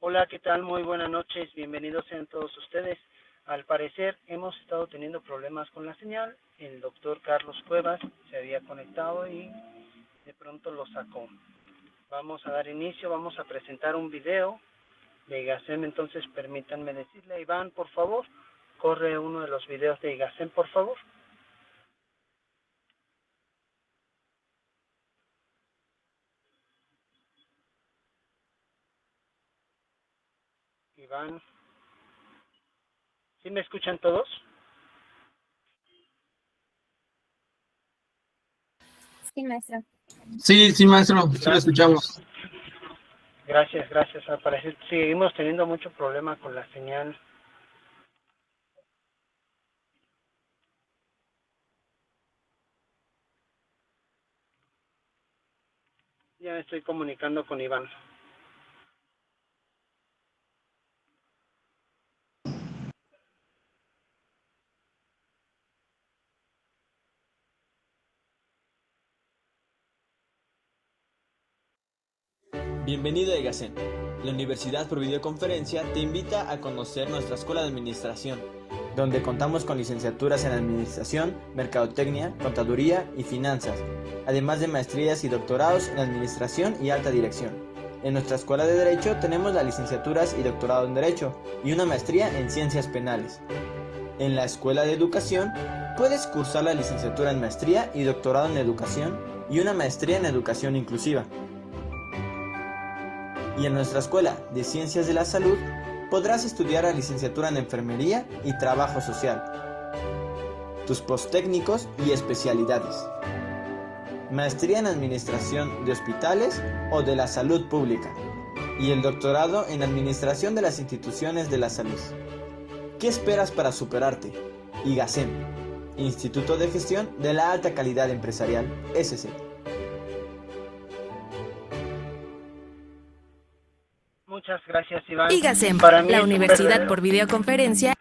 Hola, ¿qué tal? Muy buenas noches, bienvenidos sean todos ustedes. Al parecer hemos estado teniendo problemas con la señal. El doctor Carlos Cuevas se había conectado y de pronto lo sacó. Vamos a dar inicio, vamos a presentar un video de IGACEM, entonces permítanme decirle a Iván, por favor, corre uno de los videos de IGACEM, por favor. Iván, ¿sí me escuchan todos? Sí, maestro. Sí, maestro, sí lo escuchamos. Gracias. Al parecer seguimos teniendo mucho problema con la señal. Ya me estoy comunicando con Iván. Bienvenido a IGACEM. La Universidad por Videoconferencia te invita a conocer nuestra Escuela de Administración, donde contamos con licenciaturas en Administración, Mercadotecnia, Contaduría y Finanzas, además de maestrías y doctorados en Administración y Alta Dirección. En nuestra Escuela de Derecho tenemos las licenciaturas y doctorado en Derecho y una maestría en Ciencias Penales. En la Escuela de Educación puedes cursar la licenciatura en Maestría y doctorado en Educación y una maestría en Educación Inclusiva. Y en nuestra Escuela de Ciencias de la Salud podrás estudiar la licenciatura en Enfermería y Trabajo Social, tus posttécnicos y especialidades, maestría en Administración de Hospitales o de la Salud Pública y el doctorado en Administración de las Instituciones de la Salud. ¿Qué esperas para superarte? IGACEM, Instituto de Gestión de la Alta Calidad Empresarial, SC. Muchas gracias, Iván. IGACEM, Para mí la es un Universidad verdadero... por Videoconferencia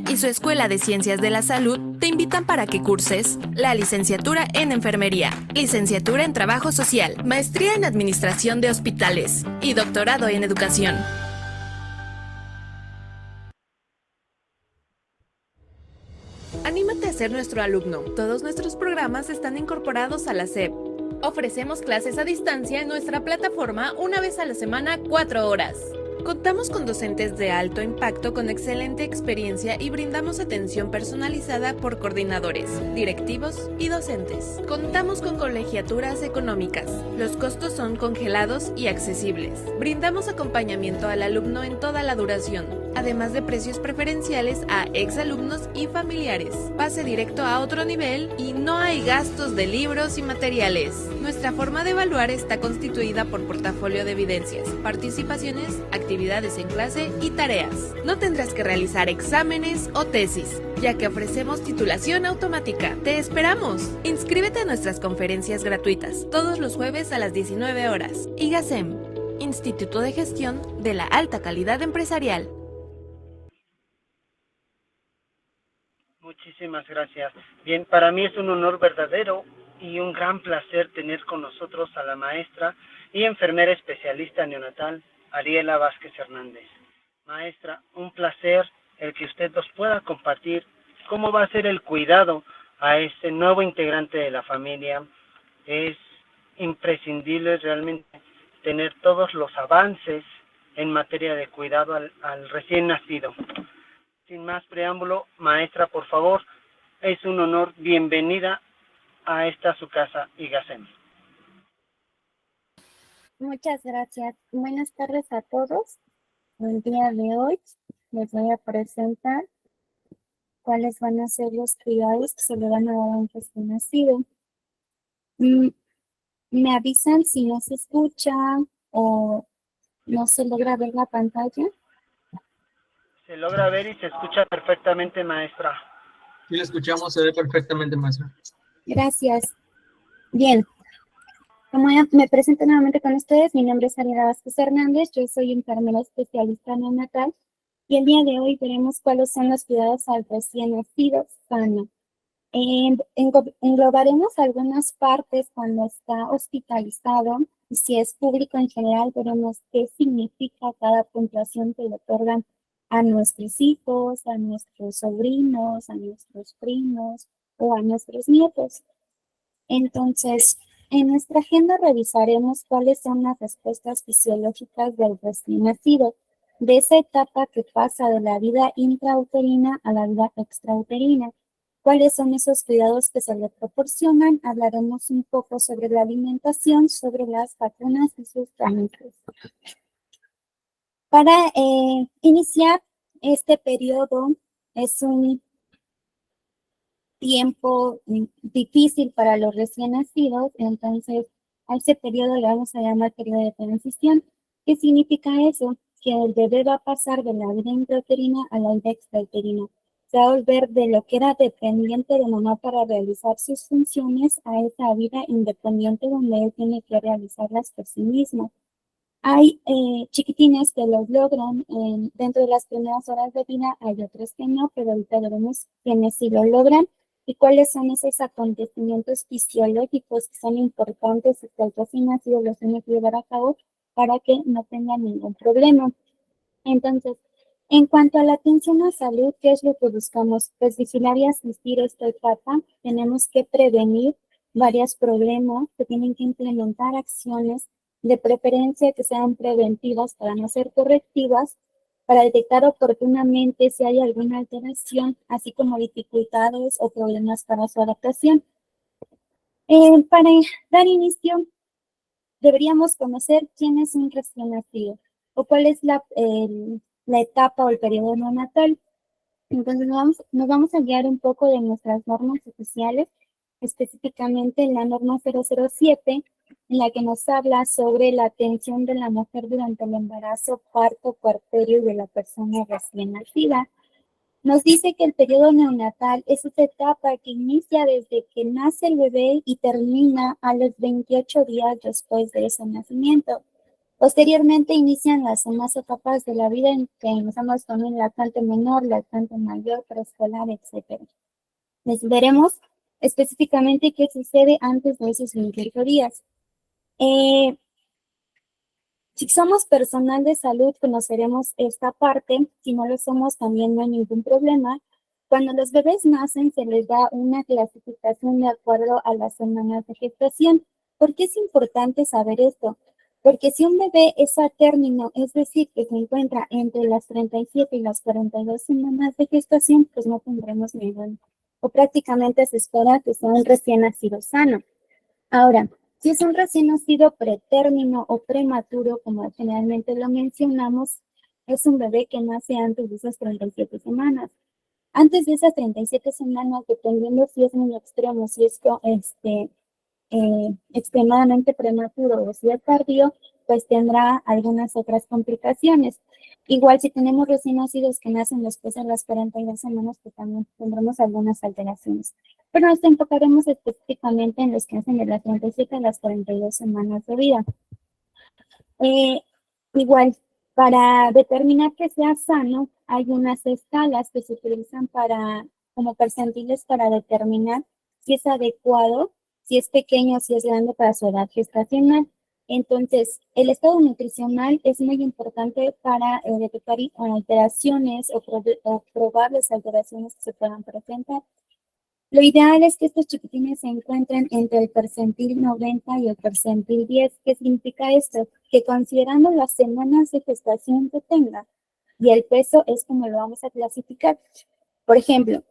y su Escuela de Ciencias de la Salud te invitan para que curses la licenciatura en Enfermería, licenciatura en Trabajo Social, maestría en Administración de Hospitales y doctorado en Educación. Anímate a ser nuestro alumno. Todos nuestros programas están incorporados a la SEP. Ofrecemos clases a distancia en nuestra plataforma una vez a la semana, 4 horas. Contamos con docentes de alto impacto con excelente experiencia y brindamos atención personalizada por coordinadores, directivos y docentes. Contamos con colegiaturas económicas. Los costos son congelados y accesibles. Brindamos acompañamiento al alumno en toda la duración, además de precios preferenciales a exalumnos y familiares. Pase directo a otro nivel y no hay gastos de libros y materiales. Nuestra forma de evaluar está constituida por portafolio de evidencias, participaciones, actividades en clase y tareas. No tendrás que realizar exámenes o tesis, ya que ofrecemos titulación automática. ¡Te esperamos! Inscríbete a nuestras conferencias gratuitas todos los jueves a las 19 horas. IGACEM, Instituto de Gestión de la Alta Calidad Empresarial. Muchísimas gracias. Bien, para mí es un honor verdadero y un gran placer tener con nosotros a la maestra y enfermera especialista neonatal, Ariela Vázquez Hernández. Maestra, un placer el que usted nos pueda compartir cómo va a ser el cuidado a este nuevo integrante de la familia. Es imprescindible realmente tener todos los avances en materia de cuidado al recién nacido. Sin más preámbulo, maestra, por favor, es un honor, bienvenida a esta su casa, IGACEM. Muchas gracias. Buenas tardes a todos. El día de hoy les voy a presentar cuáles van a ser los cuidados que se le van a dar a un recién nacido. ¿Me avisan si no se escucha o no se logra ver la pantalla? Se logra ver y se escucha perfectamente, maestra. Sí lo escuchamos, se ve perfectamente, maestra. Gracias. Bien. Como ya me presento nuevamente con ustedes, mi nombre es Ariela Vázquez Hernández, yo soy enfermera especialista neonatal y el día de hoy veremos cuáles son los cuidados al recién nacido sano. Englobaremos algunas partes cuando está hospitalizado, y si es público en general, veremos qué significa cada puntuación que le otorgan a nuestros hijos, a nuestros sobrinos, a nuestros primos o a nuestros nietos. Entonces, en nuestra agenda revisaremos cuáles son las respuestas fisiológicas del recién nacido, de esa etapa que pasa de la vida intrauterina a la vida extrauterina. ¿Cuáles son esos cuidados que se le proporcionan? Hablaremos un poco sobre la alimentación, sobre las vacunas y sus trámites. Para iniciar este periodo, es un tiempo difícil para los recién nacidos, entonces a ese periodo le vamos a llamar periodo de transición. ¿Qué significa eso? Que el bebé va a pasar de la vida intrauterina a la vida extrauterina. Se va a volver de lo que era dependiente de mamá para realizar sus funciones a esa vida independiente donde él tiene que realizarlas por sí mismo. Hay chiquitines que los logran dentro de las primeras horas de vida, hay otros que no, pero ahorita veremos quiénes sí lo logran y cuáles son esos acontecimientos fisiológicos que son importantes y que el recién nacido los tiene que llevar a cabo para que no tengan ningún problema. Entonces, en cuanto a la atención a salud, ¿qué es lo que buscamos? Pues vigilar y asistir esta etapa. Tenemos que prevenir varios problemas, se tienen que implementar acciones de preferencia que sean preventivas para no ser correctivas, para detectar oportunamente si hay alguna alteración, así como dificultades o problemas para su adaptación. Para dar inicio, deberíamos conocer quién es un recién nacido o cuál es la etapa o el periodo neonatal. Entonces nos vamos a guiar un poco de nuestras normas oficiales, específicamente en la norma 007, en la que nos habla sobre la atención de la mujer durante el embarazo, parto, puerperio y de la persona recién nacida. Nos dice que el periodo neonatal es esta etapa que inicia desde que nace el bebé y termina a los 28 días después de ese nacimiento. Posteriormente inician las demás etapas de la vida en que empezamos con un lactante menor, lactante mayor, preescolar, etc. Les veremos específicamente qué sucede antes de esos 28 días. Si somos personal de salud, conoceremos esta parte. Si no lo somos, también no hay ningún problema. Cuando los bebés nacen, se les da una clasificación de acuerdo a las semanas de gestación. ¿Por qué es importante saber esto? Porque si un bebé es a término, es decir, que se encuentra entre las 37 y las 42 semanas de gestación, pues no tendremos ningún, o prácticamente se espera que sea un recién nacido sano. Ahora, si es un recién nacido pretérmino o prematuro, como generalmente lo mencionamos, es un bebé que nace antes de esas 37 semanas. Antes de esas 37 semanas, dependiendo si es muy extremo, si es extremadamente prematuro o si es tardío, pues tendrá algunas otras complicaciones. Igual si tenemos recién nacidos que nacen después de las 42 semanas, pues también tendremos algunas alteraciones. Pero nos enfocaremos específicamente en los que nacen de las 37 a las 42 semanas de vida. Igual, para determinar que sea sano, hay unas escalas que se utilizan como percentiles para determinar si es adecuado, si es pequeño, si es grande para su edad gestacional. Entonces, el estado nutricional es muy importante para detectar alteraciones o probables alteraciones que se puedan presentar. Lo ideal es que estos chiquitines se encuentren entre el percentil 90 y el percentil 10. ¿Qué significa esto? Que considerando las semanas de gestación que tenga y el peso es como lo vamos a clasificar. Por ejemplo,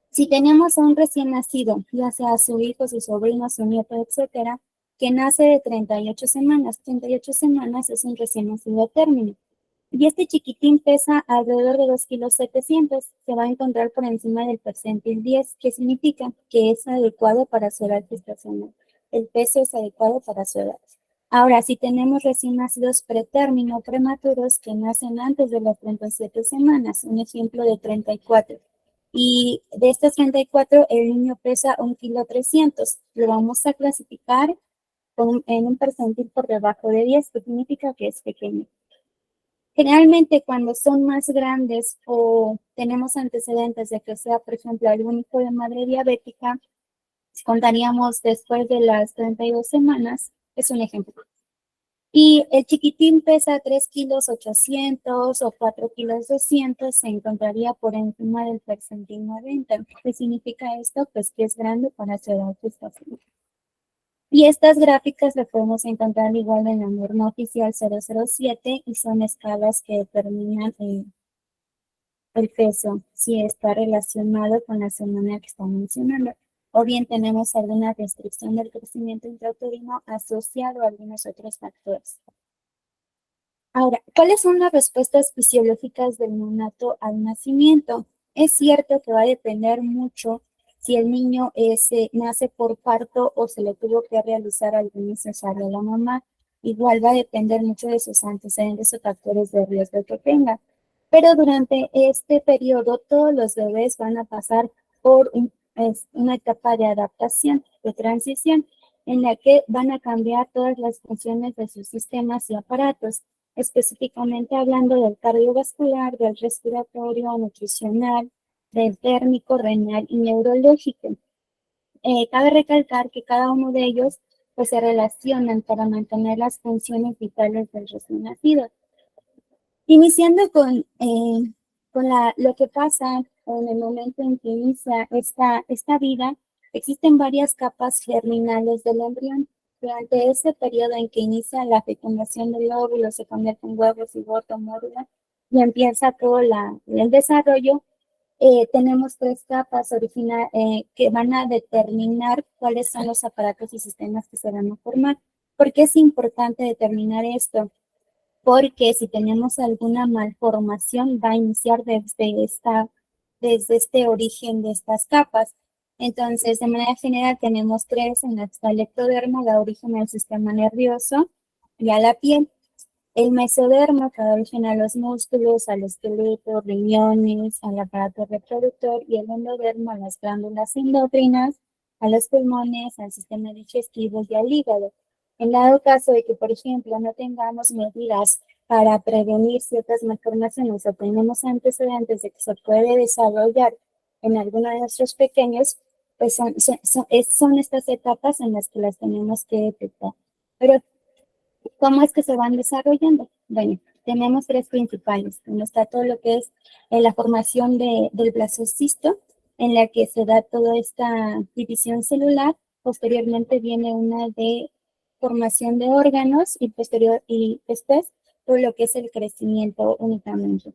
si tenemos a un recién nacido, ya sea su hijo, su sobrino, su nieto, etcétera, que nace de 38 semanas es un recién nacido a término. Y este chiquitín pesa alrededor de 2,7 kilos, se va a encontrar por encima del percentil 10, que significa que es adecuado para su edad gestacional. El peso es adecuado para su edad. Ahora, si tenemos recién nacidos pretérmino o prematuros que nacen antes de las 37 semanas, un ejemplo de 34, y de estas 34 el niño pesa 1,3 kilos, lo vamos a clasificar en un percentil por debajo de 10, que significa que es pequeño. Generalmente cuando son más grandes o tenemos antecedentes de que sea, por ejemplo, algún hijo de madre diabética, contaríamos después de las 32 semanas, es un ejemplo. Y el chiquitín pesa 3 kilos 800 o 4 kilos 200, se encontraría por encima del percentil 90. ¿Qué significa esto? Pues que es grande para su edad gestacional. Y estas gráficas las podemos encontrar igual en la norma oficial 007 y son escalas que determinan el peso, si está relacionado con la semana que estamos mencionando. O bien tenemos alguna restricción del crecimiento intrauterino asociado a algunos otros factores. Ahora, ¿cuáles son las respuestas fisiológicas del neonato al nacimiento? Es cierto que va a depender mucho si el niño nace por parto o se le tuvo que realizar algún cesárea a la mamá. Igual va a depender mucho de sus antecedentes o factores de riesgo que tenga. Pero durante este periodo todos los bebés van a pasar por una etapa de adaptación, de transición, en la que van a cambiar todas las funciones de sus sistemas y aparatos, específicamente hablando del cardiovascular, del respiratorio, nutricional, del térmico, renal y neurológico. Cabe recalcar que cada uno de ellos pues, se relacionan para mantener las funciones vitales del recién nacido. Iniciando con lo que pasa en el momento en que inicia esta vida, existen varias capas germinales del embrión. Durante ese periodo en que inicia la fecundación del óvulo, se convierte en huevos, cigoto, módula, y empieza todo el desarrollo, tenemos 3 capas que van a determinar cuáles son los aparatos y sistemas que se van a formar. ¿Por qué es importante determinar esto? Porque si tenemos alguna malformación va a iniciar desde este origen de estas capas. Entonces, de manera general tenemos 3, en la que está el ectodermo, da origen al sistema nervioso y a la piel. El mesodermo, que da origen a los músculos, al esqueleto, riñones, al aparato reproductor, y el endodermo a las glándulas endocrinas, a los pulmones, al sistema digestivo y al hígado. En dado caso de que, por ejemplo, no tengamos medidas para prevenir ciertas malformaciones o tenemos antecedentes de que se puede desarrollar en alguno de nuestros pequeños, pues son estas etapas en las que las tenemos que detectar. Pero, ¿cómo es que se van desarrollando? Bueno, tenemos 3 principales. Uno está todo lo que es la formación del blastocisto, en la que se da toda esta división celular. Posteriormente viene una de formación de órganos y después todo lo que es el crecimiento únicamente.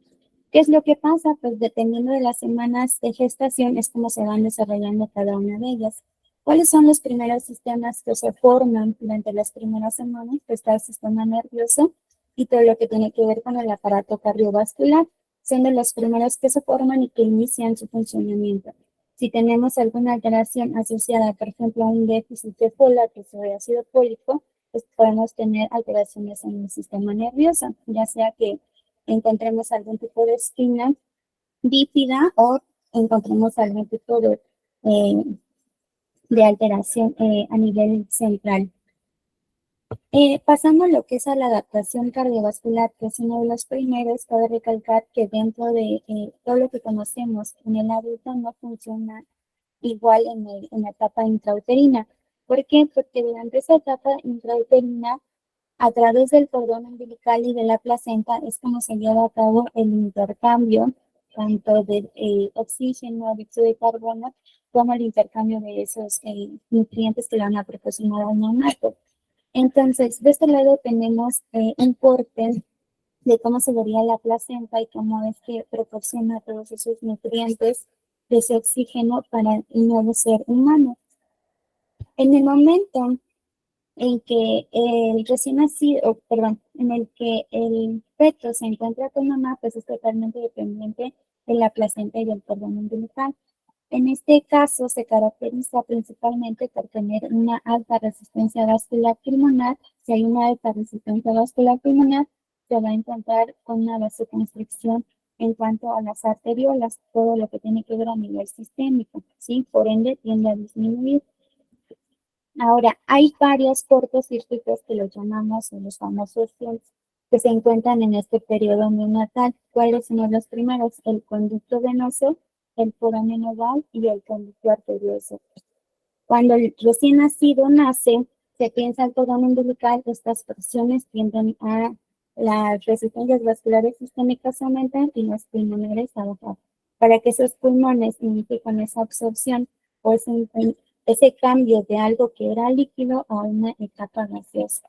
¿Qué es lo que pasa? Pues dependiendo de las semanas de gestación es como se van desarrollando cada una de ellas. ¿Cuáles son los primeros sistemas que se forman durante las primeras semanas? Pues está el sistema nervioso y todo lo que tiene que ver con el aparato cardiovascular. Son de los primeros que se forman y que inician su funcionamiento. Si tenemos alguna alteración asociada, por ejemplo, a un déficit de folatos o de ácido fólico, pues podemos tener alteraciones en el sistema nervioso, ya sea que encontremos algún tipo de espina bífida o encontremos algún tipo de alteración a nivel central. Pasando a lo que es a la adaptación cardiovascular, que es uno de los primeros, cabe recalcar que dentro de todo lo que conocemos en el adulto no funciona igual en la etapa intrauterina. ¿Por qué? Porque durante esa etapa intrauterina, a través del cordón umbilical y de la placenta, es como se lleva a cabo el intercambio tanto de oxígeno, dióxido de carbono, como el intercambio de esos nutrientes que le van a proporcionar al neonato. Entonces, de este lado tenemos un corte de cómo se vería la placenta y cómo es que proporciona todos esos nutrientes de ese oxígeno para el nuevo ser humano. En el momento en que en el que el feto se encuentra con mamá, pues es totalmente dependiente de la placenta y del cordón umbilical. En este caso se caracteriza principalmente por tener una alta resistencia vascular pulmonar. Si hay una alta resistencia vascular pulmonar, se va a encontrar con una vasoconstricción en cuanto a las arteriolas, todo lo que tiene que ver a nivel sistémico, ¿sí? Por ende, tiende a disminuir. Ahora, hay varios cortocircuitos que los llamamos los famosos TENS, que se encuentran en este periodo neonatal. ¿Cuáles son los primeros? El conducto venoso, el foramen oval y el conducto arterioso. Cuando el recién nacido nace, se piensa el cordón umbilical, estas porciones tienden a las resistencias vasculares sistémicas aumentan y los pulmonares a bajar. Para que esos pulmones inicien esa absorción o ese cambio de algo que era líquido a una etapa gaseosa.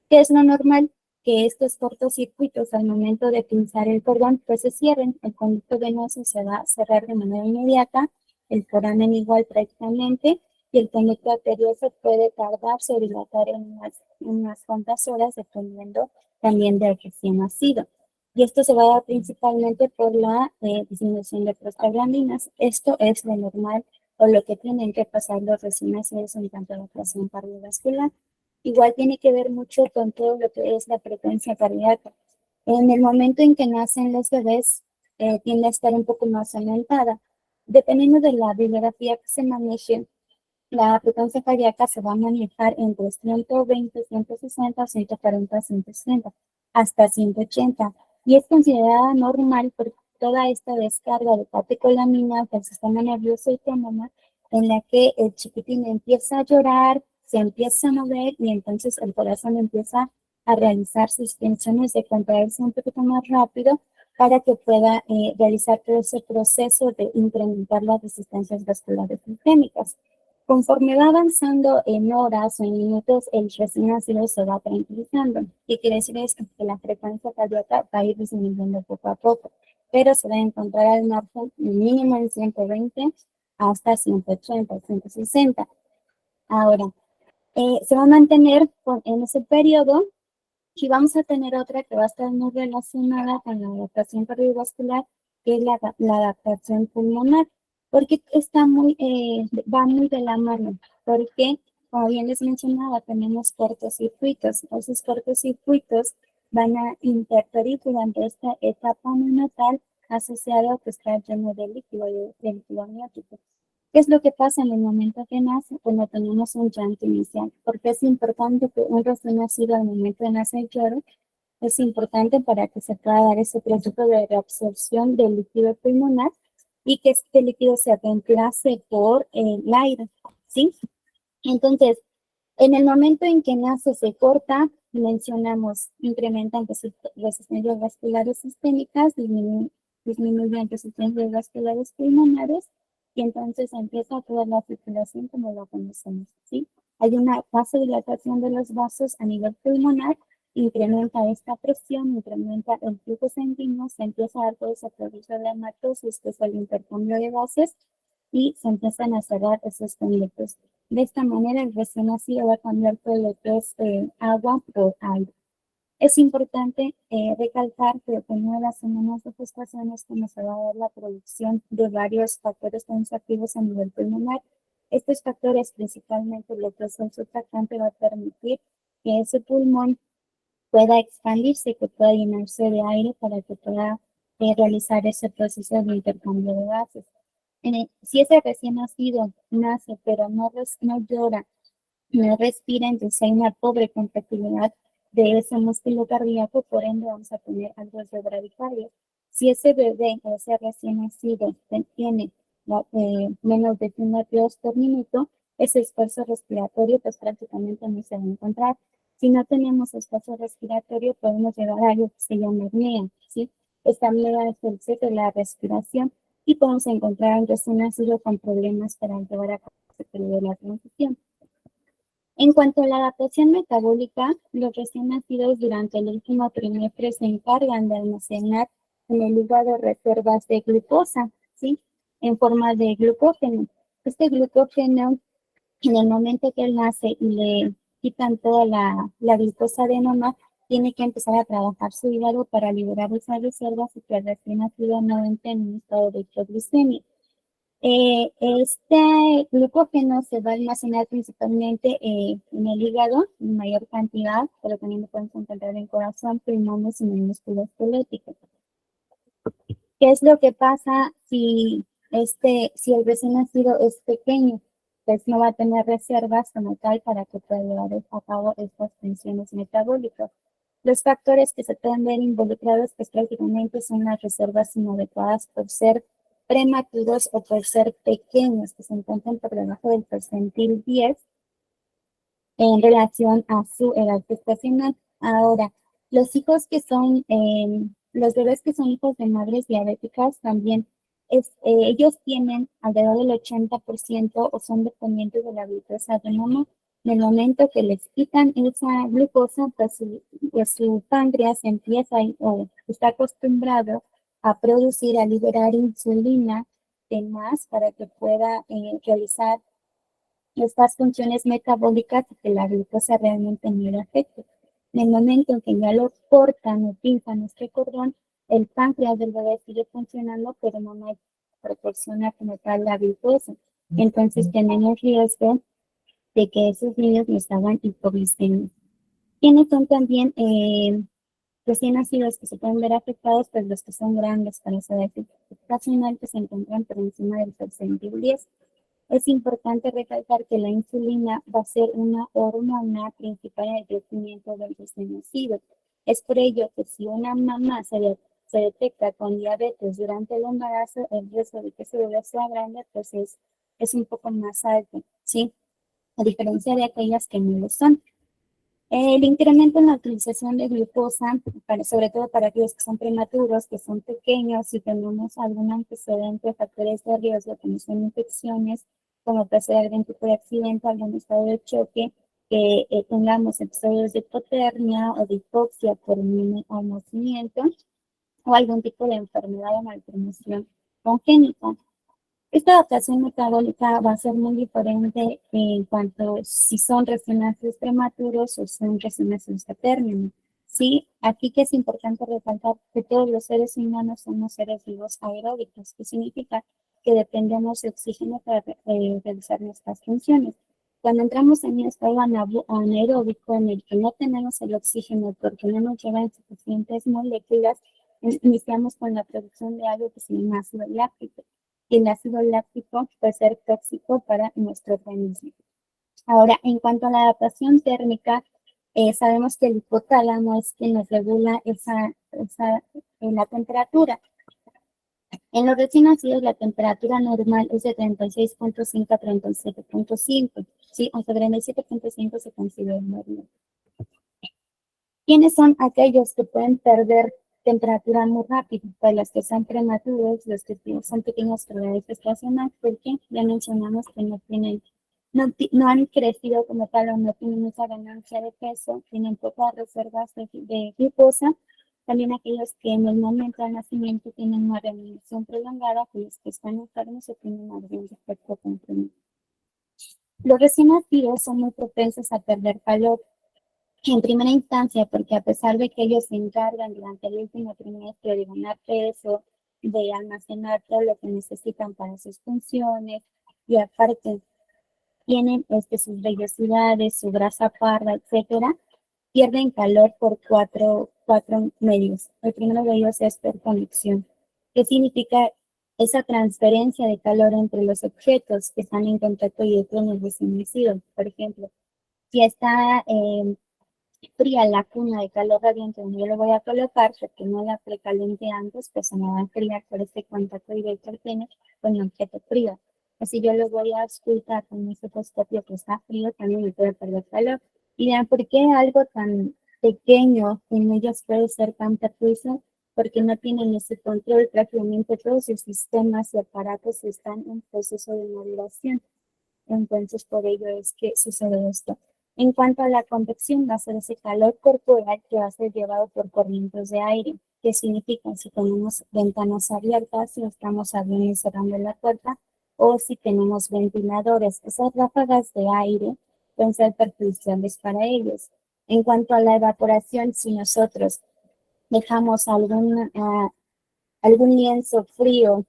¿Qué es lo normal? Que estos cortocircuitos al momento de pinzar el cordón pues se cierren, el conducto venoso se va a cerrar de manera inmediata, el foramen igual prácticamente, y el conducto arterioso puede tardarse o dilatar en unas cuantas horas dependiendo también del recién nacido. Y esto se va a dar principalmente por la disminución de prostaglandinas. Esto es lo normal o lo que tienen que pasar los recién nacidos en cuanto a la presión cardiovascular. Igual tiene que ver mucho con todo lo que es la frecuencia cardíaca. En el momento en que nacen los bebés, tiende a estar un poco más aumentada. Dependiendo de la bibliografía que se maneje, la frecuencia cardíaca se va a manejar entre 120, 160, 140, 160, hasta 180. Y es considerada normal por toda esta descarga de catecolaminas del sistema nervioso autónomo, en la que el chiquitín empieza a llorar, se empieza a mover y entonces el corazón empieza a realizar sus tensiones de contraerse un poquito más rápido para que pueda realizar todo ese proceso de incrementar las resistencias vasculares sistémicas. Conforme va avanzando en horas o en minutos, el recién nacido se va tranquilizando. ¿Qué quiere decir esto? Que la frecuencia cardíaca va a ir disminuyendo poco a poco, pero se va a encontrar al margen mínimo en 120 hasta 180, 160. Ahora, se va a mantener en ese periodo y vamos a tener otra que va a estar muy relacionada con la adaptación cardiovascular, que es la adaptación pulmonar, porque va muy de la mano, porque, como bien les mencionaba, tenemos cortocircuitos. Esos cortocircuitos van a interferir durante esta etapa neonatal asociada a que está lleno de líquido amniótico. ¿Qué es lo que pasa en el momento que nace? Cuando tenemos un llanto inicial, porque es importante que un recién nacido al momento de nacer llore, es importante para que se pueda dar ese proceso de reabsorción del líquido pulmonar y que este líquido se reemplace por el aire, ¿sí? Entonces, en el momento en que nace se corta, mencionamos, incrementan resistencias vasculares sistémicas, disminuyen resistencias vasculares pulmonares, y entonces empieza toda la circulación como la conocemos, ¿sí? Hay una vasodilatación de los vasos a nivel pulmonar, incrementa esta presión, incrementa el flujo sanguíneo, se empieza a dar todo ese proceso de hematosis, que es el intercambio de gases, y se empiezan a cerrar esos conductos. De esta manera, el recién nacido va a cambiar todo lo que es agua por aire. Es importante recalcar que con 9 semanas de gestación es cuando se va a dar la producción de varios factores transactivos a nivel pulmonar. Estos factores, principalmente lo que es el surfactante, va a permitir que ese pulmón pueda expandirse, que pueda llenarse de aire para que pueda realizar ese proceso de intercambio de gases. Si ese recién nacido nace pero no llora, no respira, entonces hay una pobre contractilidad de ese músculo cardíaco, por ende vamos a tener algo de bradicardia. Si ese bebé o ese recién nacido tiene menos de 1 latidos por minuto, ese esfuerzo respiratorio pues prácticamente no se va a encontrar. Si no tenemos esfuerzo respiratorio, podemos llegar a algo que se llama apnea, ¿sí? Esta apnea es el cese de la respiración y podemos encontrar a un recién nacido con problemas para llevar a cabo ese periodo de la transición. En cuanto a la adaptación metabólica, los recién nacidos durante el último trimestre se encargan de almacenar en el hígado reservas de glucosa, ¿sí? En forma de glucógeno. Este glucógeno, en el momento que él nace y le quitan toda la glucosa de mamá, tiene que empezar a trabajar su hígado para liberar esas reservas y que el recién nacido no entre en un estado de hipoglucemia. Este glucógeno se va a almacenar principalmente en el hígado en mayor cantidad, pero también lo podemos encontrar en corazón, pulmones y en el músculo esquelético. ¿Qué es lo que pasa si el recién nacido es pequeño? Pues no va a tener reservas como tal para que pueda llevar a cabo estas funciones metabólicas. Los factores que se pueden ver involucrados pues prácticamente son las reservas inadecuadas por ser prematuros o por ser pequeños, que se encuentran por debajo del percentil 10 en relación a su edad gestacional. Ahora, los hijos que son, los bebés que son hijos de madres diabéticas también, ellos tienen alrededor del 80% o son dependientes de la glucosa de mamá. En el momento que les quitan esa glucosa, pues su páncreas empieza o está acostumbrado a producir, a liberar insulina de más para que pueda realizar estas funciones metabólicas y que la glucosa realmente no le afecte. En el momento en que ya lo cortan o pintan este cordón, el páncreas del bebé sigue funcionando, pero no me proporciona como tal la glucosa. Entonces tenemos riesgo de que esos niños no estaban hipoglicemias. ¿Quiénes son también recién nacidos que se pueden ver afectados? Pues los que son grandes para esa edad gestacional, que se encuentran por encima del percentil 10. Es importante recalcar que la insulina va a ser una hormona principal en el crecimiento del recién nacido. Es por ello que si una mamá se detecta con diabetes durante el embarazo, el riesgo de que su bebé sea grande pues es un poco más alto, ¿sí? A diferencia de aquellas que no lo son. El incremento en la utilización de glucosa, sobre todo para aquellos que son prematuros, que son pequeños, si tenemos algún antecedente de factores de riesgo, como son infecciones, como puede ser algún tipo de accidente, algún estado de choque, que tengamos episodios de hipotermia o de hipoxia por un nacimiento, o algún tipo de enfermedad o malformación congénita. Esta adaptación metabólica va a ser muy diferente en cuanto si son recién nacidos prematuros o son recién nacidos a término. Sí, aquí que es importante recalcar que todos los seres humanos somos seres vivos aeróbicos, que significa que dependemos de oxígeno para realizar nuestras funciones. Cuando entramos en un estado anaeróbico en el que no tenemos el oxígeno porque no nos llevan suficientes moléculas, iniciamos con la producción de algo que se llama ácido láctico. Y el ácido láctico puede ser tóxico para nuestro organismo. Ahora, en cuanto a la adaptación térmica, sabemos que el hipotálamo es quien nos regula la temperatura. En los recién nacidos, la temperatura normal es de 36.5 a 37.5, ¿sí? O sea, 37.5 se considera normal. ¿Quiénes son aquellos que pueden perder temperatura muy rápido? Pues los que son prematuros, los que son pequeños por edad gestacional, porque ya mencionamos que no han crecido como tal o no tienen esa ganancia de peso, tienen pocas reservas de glucosa. También aquellos que en el momento del nacimiento tienen una reanimación prolongada, que los que están enfermos o tienen algún defecto congénito. Los recién nacidos son muy propensos a perder calor. En primera instancia, porque a pesar de que ellos se encargan durante el último trimestre de ganar peso, de almacenar todo lo que necesitan para sus funciones, y aparte tienen sus vellosidades, su grasa parda, etcétera, pierden calor por cuatro medios. El primero de ellos es por conexión. ¿Qué significa esa transferencia de calor entre los objetos que están en contacto directo con el recién nacido? Por ejemplo, si está fría la cuna de calor radiante donde yo lo voy a colocar, porque no la precaliente antes, pues se me va a enfriar por este contacto directo que tiene con el objeto frío. Así yo lo voy a auscultar con mi cetoscopio que está frío, también me puede perder calor. Y vean, ¿por qué algo tan pequeño en ellos puede ser tan perjuicio? Porque no tienen ese control, prácticamente todos sus sistemas y aparatos están en proceso de maduración. Entonces, por ello es que sucede esto. En cuanto a la convección, va a ser ese calor corporal que va a ser llevado por corrientes de aire. ¿Qué significa? Si tenemos ventanas abiertas, si estamos abriendo y cerrando la puerta, o si tenemos ventiladores, esas ráfagas de aire pueden ser perjudiciales para ellos. En cuanto a la evaporación, si nosotros dejamos algún lienzo frío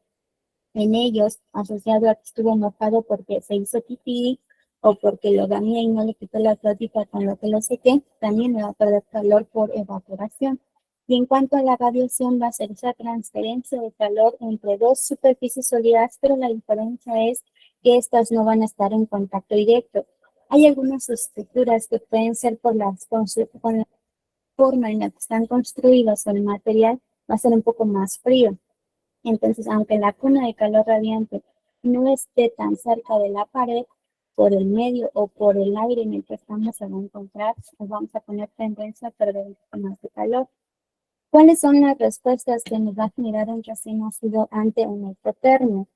en ellos, asociado a que estuvo mojado porque se hizo pipí o porque lo dañé y no le quitó la tótica con lo que lo sequé, también me va a perder calor por evaporación. Y en cuanto a la radiación, va a ser esa transferencia de calor entre dos superficies sólidas, pero la diferencia es que estas no van a estar en contacto directo. Hay algunas estructuras que pueden ser por forma en la que están construidos o el material va a ser un poco más frío. Entonces, aunque la cuna de calor radiante no esté tan cerca de la pared, por el medio o por el aire en el que estamos se va a encontrar, nos vamos a poner tendencia a perder un poco más de calor. ¿Cuáles son las respuestas que nos va a generar un recién nacido ante una hipotermia?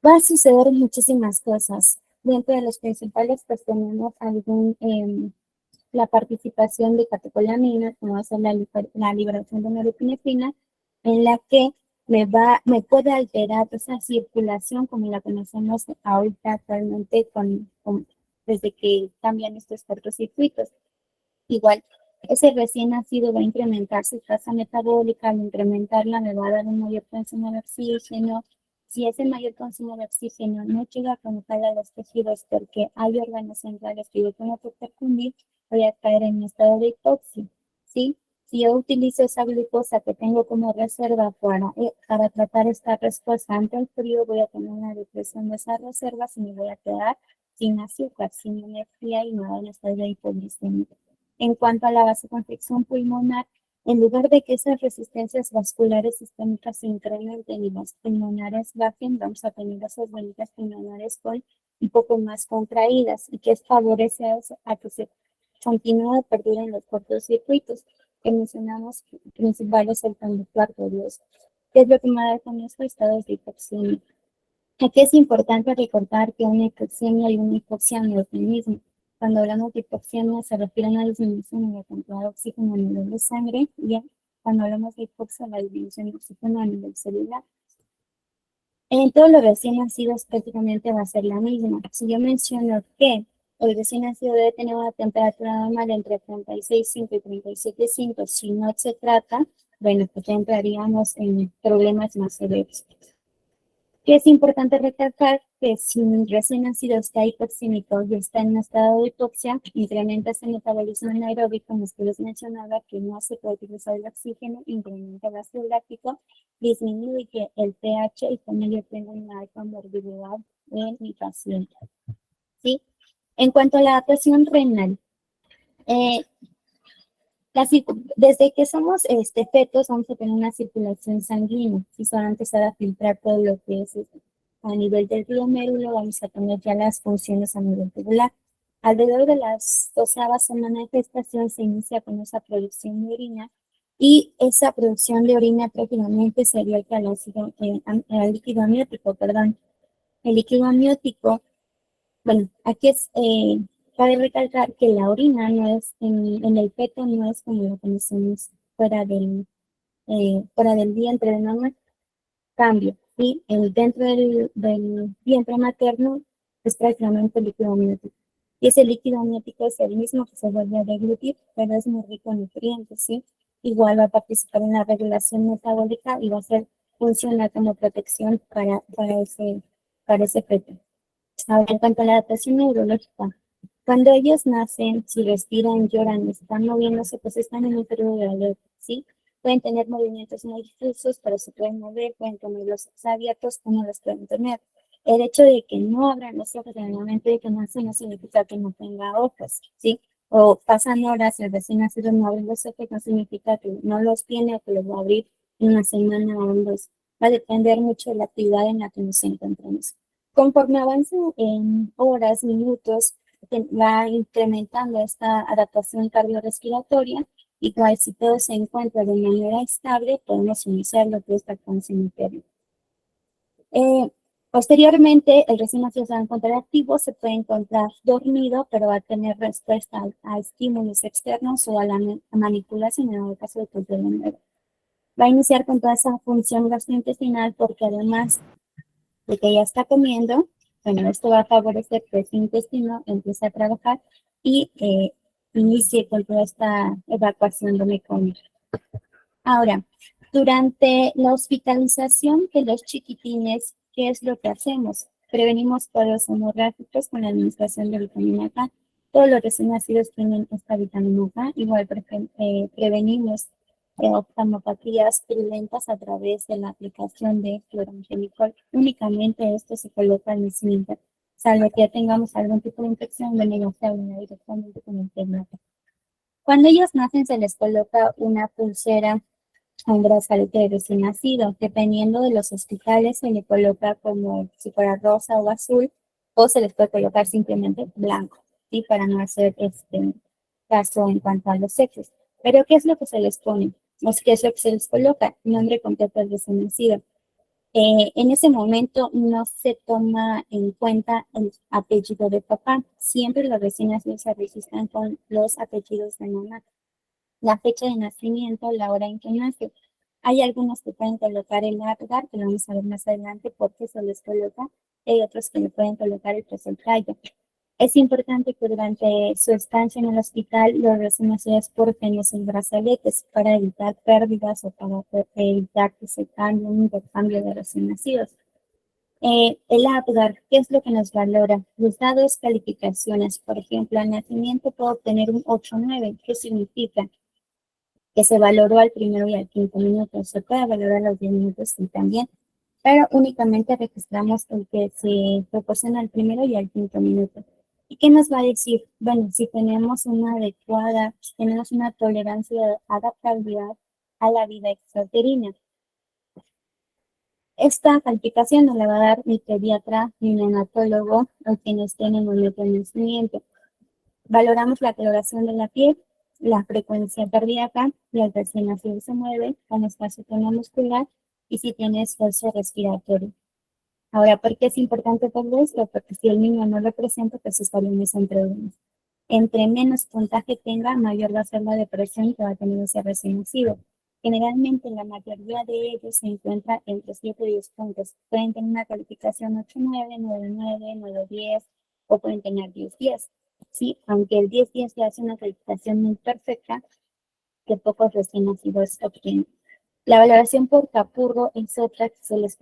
Va a suceder muchísimas cosas. Dentro de los principales, pues tenemos la participación de catecolaminas, como va a ser la liberación de norepinefrina, en la que me puede alterar esa circulación como la conocemos ahorita actualmente desde que cambian estos cortocircuitos. Igual, ese recién nacido va a incrementar su tasa metabólica, al incrementarla me va a dar un mayor consumo de oxígeno. Si ese mayor consumo de oxígeno no llega a conectar a los tejidos porque hay órganos centrales que yo tengo que perfundir, voy a caer en un estado de hipoxia, ¿sí? Si yo utilizo esa glucosa que tengo como reserva para tratar esta respuesta ante el frío, voy a tener una depresión de esas reservas y me voy a quedar sin azúcar, sin energía y me voy a estar de hipoglicemia. En cuanto a la vasoconstricción pulmonar, en lugar de que esas resistencias vasculares sistémicas se incrementen y las pulmonares bajen, vamos a tener esas venitas pulmonares un poco más contraídas y que favorece a que se continúe perdiendo los cortocircuitos que mencionamos principales el conducto arterioso. ¿Qué es lo que me da con esto? Estados de hipoxemia. Aquí es importante recordar que una hipoxemia y una hipoxia no es lo mismo. Cuando hablamos de hipoxemia se refiere a la disminución de la cantidad de oxígeno a nivel de sangre y cuando hablamos de hipoxia la disminución de oxígeno a nivel celular. En todos los recién nacidos prácticamente va a ser la misma. Si yo menciono que el recién nacido debe tener una temperatura normal entre 36,5 y 37,5, si no se trata, bueno, pues ya entraríamos en problemas más severos. Que es importante recalcar que si un recién nacido está hipoxémico y está en un estado de hipoxia, incrementa ese metabolismo anaeróbico, como que les mencionaba, que no se puede utilizar el oxígeno, incrementa el ácido láctico, disminuye el pH y con ello tengo una alta morbilidad en mi paciente. ¿Sí? En cuanto a la adaptación renal, desde que somos fetos vamos a tener una circulación sanguínea y se van a empezar a filtrar todo lo que es a nivel del glomérulo, vamos a tener ya las funciones a nivel tubular. Alrededor de las 12ª semana de gestación se inicia con esa producción de orina y esa producción de orina prácticamente se vierte al líquido amniótico, perdón. El líquido amniótico, bueno, aquí cabe recalcar que la orina no es, en el feto no es como lo conocemos fuera del vientre de mamá. Cambio, ¿sí? Dentro del vientre materno es prácticamente líquido amniótico. Y ese líquido amniótico es el mismo que se vuelve a deglutir, pero es muy rico en nutrientes, ¿sí? Igual va a participar en la regulación metabólica y va a ser funcional como protección para ese feto. Ahora, en cuanto a la adaptación neurológica, cuando ellos nacen, si respiran, lloran, están moviéndose, pues están en un periodo de alerta, ¿sí? Pueden tener movimientos muy difusos, pero se pueden mover, pueden tener los ojos abiertos, o no los pueden tener. El hecho de que no abran los ojos en el momento de que nacen no significa que no tenga ojos, ¿sí? O pasan horas y el recién nacido no abre los ojos, no significa que no los tiene o que los va a abrir en una semana o en 2. Va a depender mucho de la actividad en la que nos encontremos. Conforme avanza en horas, minutos, va incrementando esta adaptación cardiorrespiratoria. Igual, si todo se encuentra de manera estable, podemos iniciar lo que es lactancia materna. Posteriormente, el recién nacido se va a encontrar activo, se puede encontrar dormido, pero va a tener respuesta a estímulos externos o a la manipulación en el caso de que yo lo mueva. Va a iniciar con toda esa función gastrointestinal porque además de que ya está comiendo, bueno, esto va a favorecer que ese intestino empiece a trabajar y inicie con toda esta evacuación de mecónica. Ahora, durante la hospitalización de los chiquitines, ¿qué es lo que hacemos? Prevenimos cuadros hemorrágicos con la administración de vitamina K. Todos los recién nacidos tienen esta vitamina K. Igual prevenimos oftalmopatías purulentas a través de la aplicación de clorangenicol. Únicamente esto se coloca al nacimiento, salvo que ya tengamos algún tipo de infección, bueno, no se habla directamente con el pediatra. Cuando ellos nacen se les coloca una pulsera o un brazalete de recién nacido. Dependiendo de los hospitales se le coloca como si fuera rosa o azul, o se les puede colocar simplemente blanco, ¿sí? Para no hacer caso en cuanto a los sexos. Pero ¿qué es lo que se les pone? O qué es lo que se les coloca, nombre completo del recién nacido. En ese momento no se toma en cuenta el apellido de papá. Siempre los recién nacidos se registran con los apellidos de mamá. La fecha de nacimiento, la hora en que nace. Hay algunos que pueden colocar el Apgar, que lo vamos a ver más adelante porque se les coloca. Hay otros que le pueden colocar el presentario. Es importante que durante su estancia en el hospital los recién nacidos porten esos brazaletes para evitar pérdidas o para evitar que se cambie un intercambio de recién nacidos. El Apgar, ¿qué es lo que nos valora? Nos da dos calificaciones. Por ejemplo, al nacimiento puedo obtener un 8-9. ¿Qué significa? Que se valoró al primero y al quinto minuto. Se puede valorar los 10 minutos sí, también, pero únicamente registramos el que se proporciona al primero y al quinto minuto. ¿Y qué nos va a decir? Bueno, si tenemos una adecuada, si tenemos una tolerancia de adaptabilidad a la vida extrauterina. Esta calificación nos la va a dar mi pediatra, mi neonatólogo o quien esté en el momento del nacimiento. Valoramos la coloración de la piel, la frecuencia cardíaca, y el recién nacido se mueve, con espacio tono muscular y si tiene esfuerzo respiratorio. Ahora, ¿por qué es importante todo esto? Porque si el niño no lo presenta, pues estaríamos en problemas. Entre menos puntaje tenga, mayor va a ser la depresión que va a tener ese recién nacido. Generalmente la mayoría de ellos se encuentra entre 7 y 10 puntos. Pueden tener una calificación 8-9, 9-9, 9-10 o pueden tener 10-10. ¿Sí? Aunque el 10-10 ya es una calificación muy perfecta que pocos recién nacidos obtienen. La valoración por Capurro es otra que se les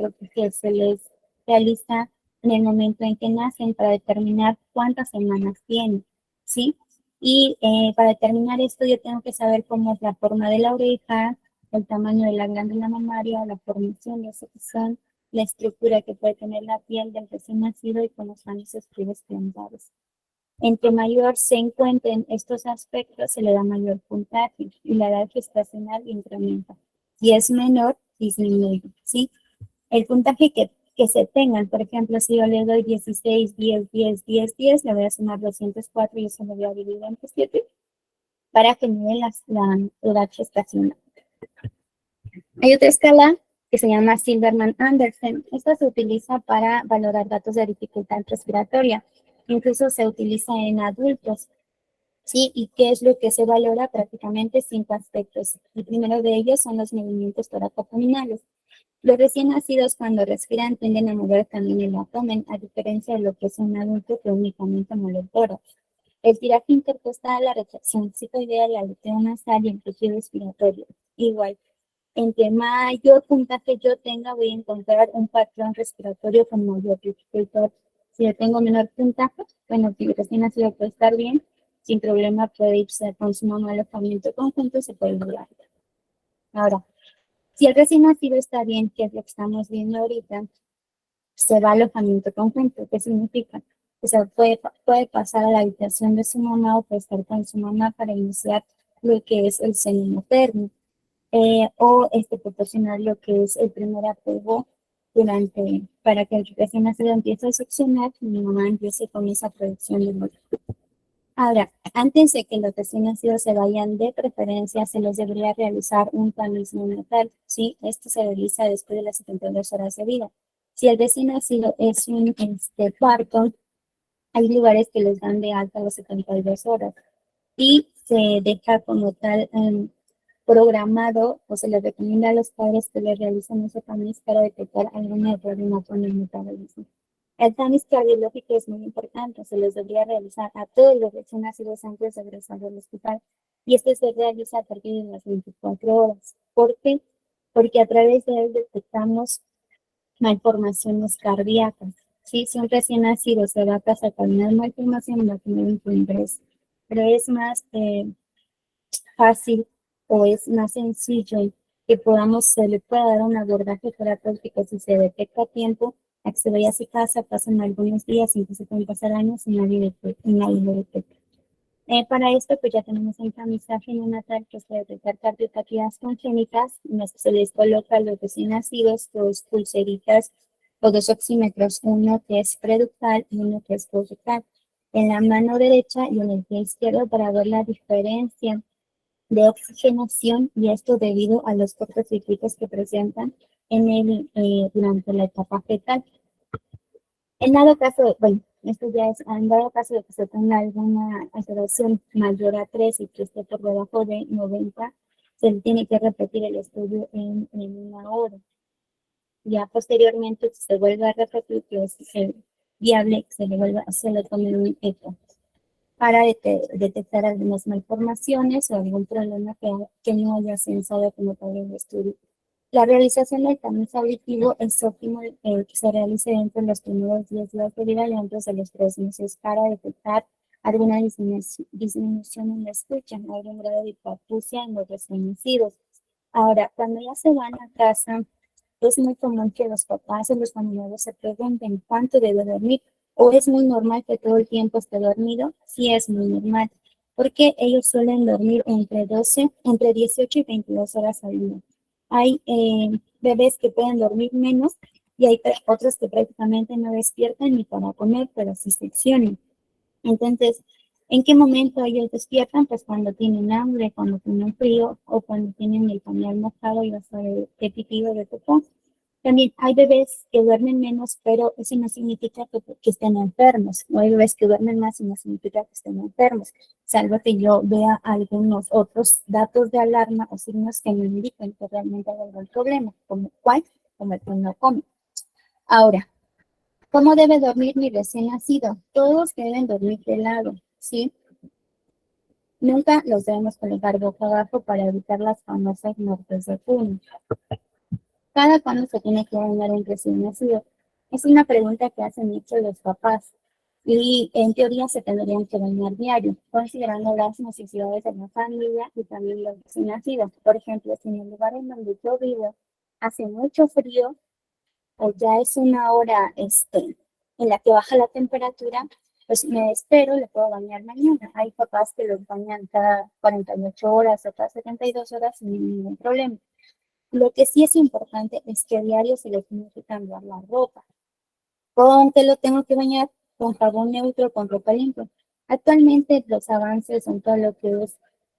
realiza en el momento en que nacen para determinar cuántas semanas tienen, ¿sí? Y para determinar esto yo tengo que saber cómo es la forma de la oreja, el tamaño de la glándula mamaria, la formación de sección, la estructura que puede tener la piel del recién nacido y cómo están esos pliegues plantares. Entre mayor se encuentren estos aspectos, se le da mayor puntaje y la edad gestacional incrementa. Si es menor, disminuye, ¿sí? El puntaje que se tengan, por ejemplo, si yo le doy 16, 10, 10, 10, 10, le voy a sumar 204 y eso lo voy a dividir entre 7 para que me dé la edad gestacional. Hay otra escala que se llama Silverman-Andersen. Esta se utiliza para valorar datos de dificultad respiratoria. Incluso se utiliza en adultos. ¿Sí? ¿Y qué es lo que se valora? Prácticamente 5 aspectos. El primero de ellos son los movimientos toracoabdominales. Los recién nacidos cuando respiran tienden a mover también el abdomen, a diferencia de lo que es un adulto que únicamente mueve el tórax. El tiraje intercostal, la retracción psicoidea, la aleteo nasal y el flujo respiratorio. Igual, entre mayor puntaje yo tenga, voy a encontrar un patrón respiratorio con mayor dificultad. Si yo tengo menor puntaje, bueno, si recién nacido puede estar bien, sin problema puede irse a consumo de alojamiento conjunto y se puede lograr. Ahora, si el recién nacido está bien, que es lo que estamos viendo ahorita, se va a alojamiento conjunto. ¿Qué significa? O sea, puede pasar a la habitación de su mamá o puede estar con su mamá para iniciar lo que es el seno materno. O proporcionar lo que es el primer apego para que el recién nacido empiece a succionar y mi mamá empiece con esa producción de leche. Ahora, antes de que los recién nacidos se vayan de preferencia, se les debería realizar un tamiz neonatal, ¿sí? Esto se realiza después de las 72 horas de vida. Si el recién nacido es un parto, hay lugares que les dan de alta a las 72 horas y se deja como tal programado o se les recomienda a los padres que le realicen ese tamiz para detectar algún error en el metabolismo. El tamiz cardiológico es muy importante, se les debería realizar a todos los recién nacidos antes de ingresar al hospital y este se realiza a partir de las 24 horas. ¿Por qué? Porque a través de él detectamos malformaciones cardíacas. ¿Sí? Si un recién nacido se va a casa con una malformación, va a tener un ingreso, pero es más fácil o es más sencillo que se le pueda dar un abordaje terapéutico si se detecta a tiempo, a que se vaya a su casa, pasan algunos días, incluso pueden pasar años y nadie lo detecta. Para esto, pues ya tenemos un tamizaje neonatal que es para detectar cardiopatías congénitas, en las que se les coloca a los recién nacidos dos pulseritas o dos oxímetros, uno que es preductal y uno que es postductal, en la mano derecha y en el pie izquierdo para ver la diferencia de oxigenación, y esto debido a los cortocircuitos que presentan durante la etapa fetal. En dado caso, bueno, esto ya es, en dado caso de que se tenga alguna alteración mayor a 3 y que esté por debajo de 90, se le tiene que repetir el estudio en una hora. Ya posteriormente, si se vuelve a repetir, que es viable que se le tome un eco para detectar algunas malformaciones o algún problema que no haya censado como tal el estudio. La realización del tamiz auditivo es óptimo que se realice dentro de los primeros 10 días de vida y antes de los 3 meses para detectar alguna disminución en la escucha, algún grado de hipoacusia en los recién nacidos. Ahora, cuando ya se van a casa, es muy común que los papás o los familiares se pregunten cuánto debe dormir, o es muy normal que todo el tiempo esté dormido. Sí, es muy normal, porque ellos suelen dormir entre 18 y 22 horas al día. Hay bebés que pueden dormir menos y hay otros que prácticamente no despiertan ni para comer, pero sí seccionan. Entonces, ¿en qué momento ellos despiertan? Pues cuando tienen hambre, cuando tienen frío o cuando tienen el pañal mojado, ya sea de pipí o de popó. También hay bebés que duermen menos, pero eso no significa que estén enfermos. O hay bebés que duermen más y no significa que estén enfermos, salvo que yo vea algunos otros datos de alarma o signos que me indican que realmente hay algún problema, como cuál, como el que no come. Ahora, ¿cómo debe dormir mi recién nacido? Todos deben dormir de lado, ¿sí? Nunca los debemos colocar boca abajo para evitar las famosas muertes de cuna. ¿Cada cuándo se tiene que bañar un recién nacido? Es una pregunta que hacen muchos los papás y en teoría se tendrían que bañar diario, considerando las necesidades de la familia y también los recién nacidos. Por ejemplo, si en el lugar en donde yo vivo hace mucho frío o ya es una hora en la que baja la temperatura, pues me espero, le puedo bañar mañana. Hay papás que los bañan cada 48 horas o cada 72 horas sin ningún problema. Lo que sí es importante es que a diario se le tiene que cambiar la ropa. ¿Con qué lo tengo que bañar? Con jabón neutro, con ropa limpia. Actualmente los avances en todo lo que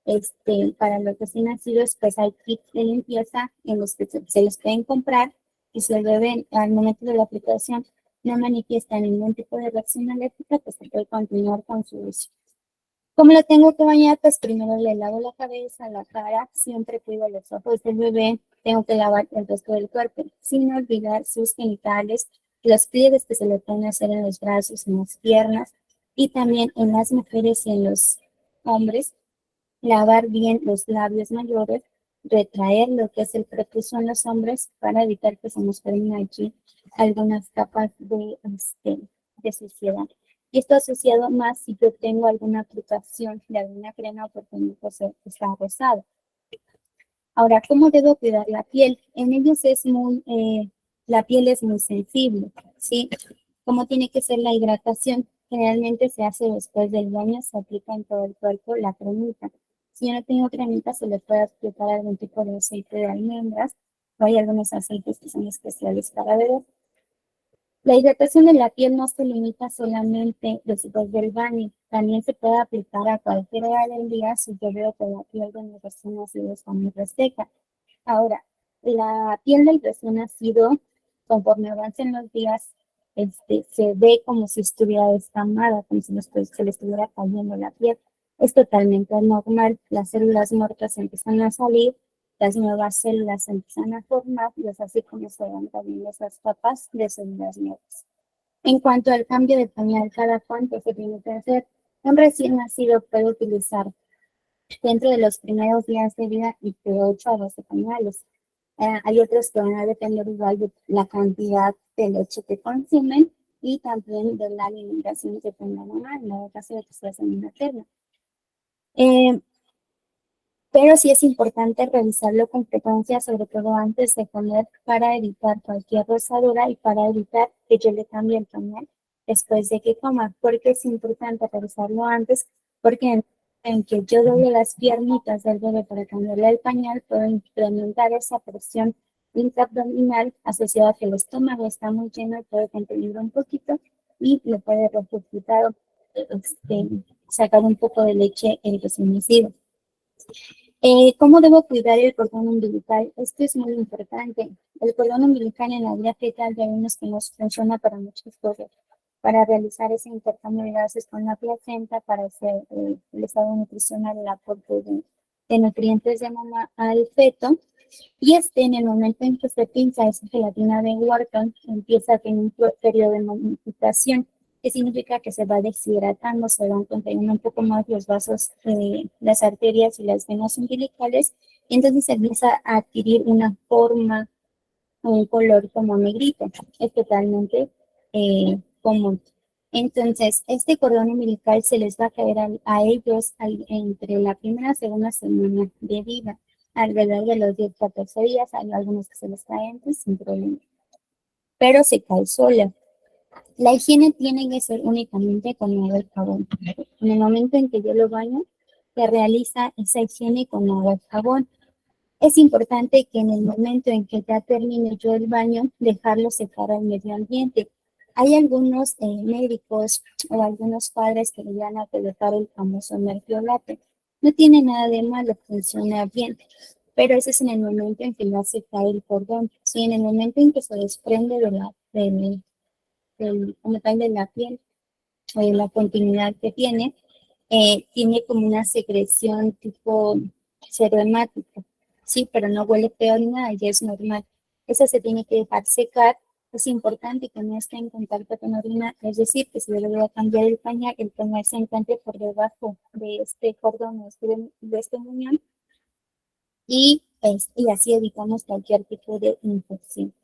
es para los recién nacidos, pues hay kits de limpieza en los que se los pueden comprar, y si el bebé al momento de la aplicación no manifiesta ningún tipo de reacción alérgica, pues se puede continuar con su uso. ¿Cómo lo tengo que bañar? Pues primero le lavo la cabeza, la cara, siempre cuido los ojos del bebé, tengo que lavar el resto del cuerpo, sin olvidar sus genitales, los pliegues que se le pueden hacer en los brazos, en las piernas, y también en las mujeres y en los hombres, lavar bien los labios mayores, retraer lo que es el prepucio en los hombres para evitar que se nos formen allí algunas capas de suciedad. Y esto asociado más si yo tengo alguna aplicación de alguna crema porque mi cosa está rosado. Ahora, ¿cómo debo cuidar la piel? En ellos la piel es muy sensible, ¿sí? ¿Cómo tiene que ser la hidratación? Generalmente se hace después del baño, se aplica en todo el cuerpo la cremita. Si yo no tengo cremita, se le puede aplicar algún tipo de aceite de almendras, o hay algunos aceites que son especiales para bebés. La hidratación de la piel no se limita solamente después del baño, también se puede aplicar a cualquier hora del día si yo veo que la piel de mi recién nacido está muy reseca. Ahora, la piel del recién nacido, conforme avancen los días, se ve como si estuviera descamada, como si se le estuviera cayendo la piel. Es totalmente normal, las células muertas empiezan a salir, las nuevas células se empiezan a formar y es así como se van cambiando esas capas de células nuevas. En cuanto al cambio de pañal, ¿cada cuánto se tiene que hacer? Un recién nacido puede utilizar dentro de los primeros días de vida y de 8 a 12 pañales. Hay otros que van a depender igual de la cantidad de leche que consumen y también de la alimentación que tengan mamá, en el caso de que sea materna. Pero sí es importante revisarlo con frecuencia, sobre todo antes de comer, para evitar cualquier rosadura y para evitar que yo le cambie el pañal después de que coma, porque es importante revisarlo antes, porque en que yo doy las piernitas del bebé para cambiarle el pañal, puedo incrementar esa presión intraabdominal asociada a que el estómago está muy lleno y puede contener un poquito y le puede resucitar, sacar un poco de leche el recién nacido. ¿Cómo debo cuidar el cordón umbilical? Esto es muy importante. El cordón umbilical en la vida fetal ya vimos que nos funciona para muchas cosas. Para realizar ese intercambio de gases con la placenta, para hacer el estado nutricional, el aporte de nutrientes de mamá al feto. Y en el momento en que se pincha esa gelatina de Wharton, empieza a tener un periodo de momificación, que significa que se va deshidratando, se van contrayendo un poco más los vasos, las arterias y las venas umbilicales, y entonces se empieza a adquirir una forma, un color como negrito. Es totalmente común. Entonces, este cordón umbilical se les va a caer a ellos entre la primera y segunda semana de vida, alrededor de los 10-14 días. Hay algunos que se les caen antes sin problema, pero se cae sola. La higiene tiene que ser únicamente con agua y jabón. En el momento en que yo lo baño, se realiza esa higiene con agua y jabón. Es importante que en el momento en que ya termine yo el baño, dejarlo secar al medio ambiente. Hay algunos médicos o algunos padres que le van a colocar el famoso mertiolate. No tiene nada de malo, funciona bien, pero ese es en el momento en que lo hace caer el cordón. Sí, en el momento en que se desprende como tal de la piel o de la continuidad que tiene como una secreción tipo serohemática, sí, pero no huele feo ni nada, ya es normal. Esa se tiene que dejar secar. Es importante que no esté en contacto con orina, es decir, que si yo le voy a cambiar el pañal se encuentre por debajo de este cordón, de este muñón, y así evitamos cualquier tipo de infección.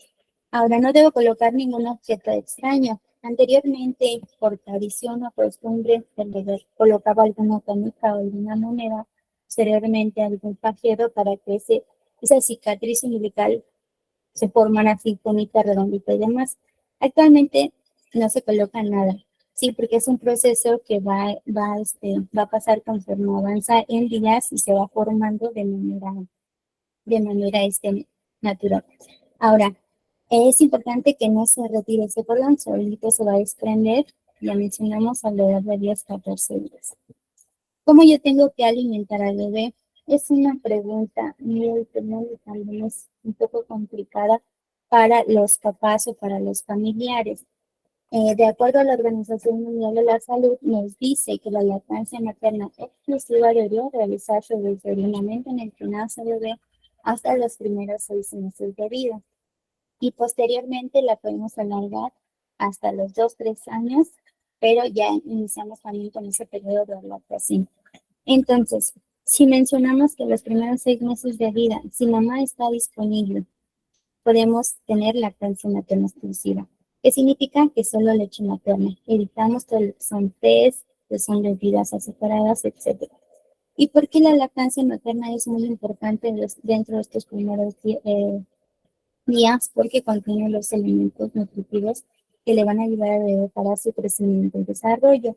Ahora, no debo colocar ningún objeto extraño. Anteriormente, por tradición o costumbre, el bebé colocaba alguna canica o alguna moneda, posteriormente algún pajero, para que esa cicatriz umbilical se formara así, bonita, redondita y demás. Actualmente no se coloca nada, sí, porque es un proceso que va a pasar conforme avanza en días y se va formando de manera natural. Ahora, es importante que no se retire ese cordón, solito se va a desprender, ya mencionamos, alrededor de 10-14 días. ¿Cómo yo tengo que alimentar al bebé? Es una pregunta muy también es un poco complicada para los papás o para los familiares. De acuerdo a la Organización Mundial de la Salud, nos dice que la lactancia materna exclusiva debería realizarse desde el momento en el que nace el bebé hasta los primeros 6 meses de vida. Y posteriormente la podemos alargar hasta los 2-3 años, pero ya iniciamos también con ese periodo de lactación. Entonces, si mencionamos que los primeros 6 meses de vida, si mamá está disponible, podemos tener lactancia materna exclusiva. ¿Qué significa? Que solo leche materna. Evitamos todo lo que son tés, que son bebidas azucaradas, etc. ¿Y por qué la lactancia materna es muy importante dentro de estos primeros días? Porque contiene los elementos nutritivos que le van a ayudar a bebé para su crecimiento y desarrollo.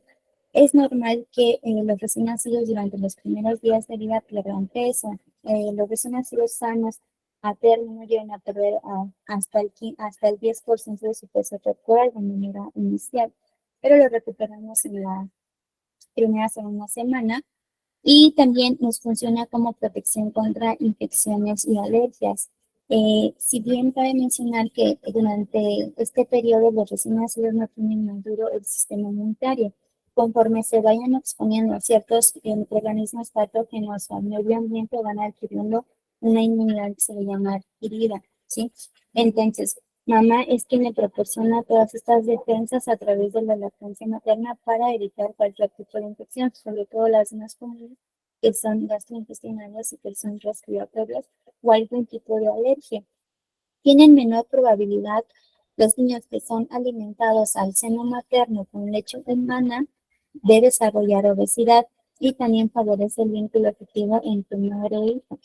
Es normal que los recién nacidos durante los primeros días de vida pierdan peso. Los recién nacidos sanos a término llegan a perder hasta el 10% de su peso corporal de manera inicial, pero lo recuperamos en la primera segunda semana. Y también nos funciona como protección contra infecciones y alergias. Si bien cabe mencionar que durante este periodo los recién nacidos no tienen maduro el sistema inmunitario, conforme se vayan exponiendo a ciertos organismos patógenos al medio ambiente, van adquiriendo una inmunidad que se le llama adquirida, ¿sí? Entonces, mamá es quien le proporciona todas estas defensas a través de la lactancia materna para evitar cualquier tipo de infección, sobre todo las más comunes, que son gastrointestinales y que son respiratorias o algún tipo de alergia. Tienen menor probabilidad los niños que son alimentados al seno materno con leche humana de desarrollar obesidad, y también favorece el vínculo afectivo entre madre e hijo.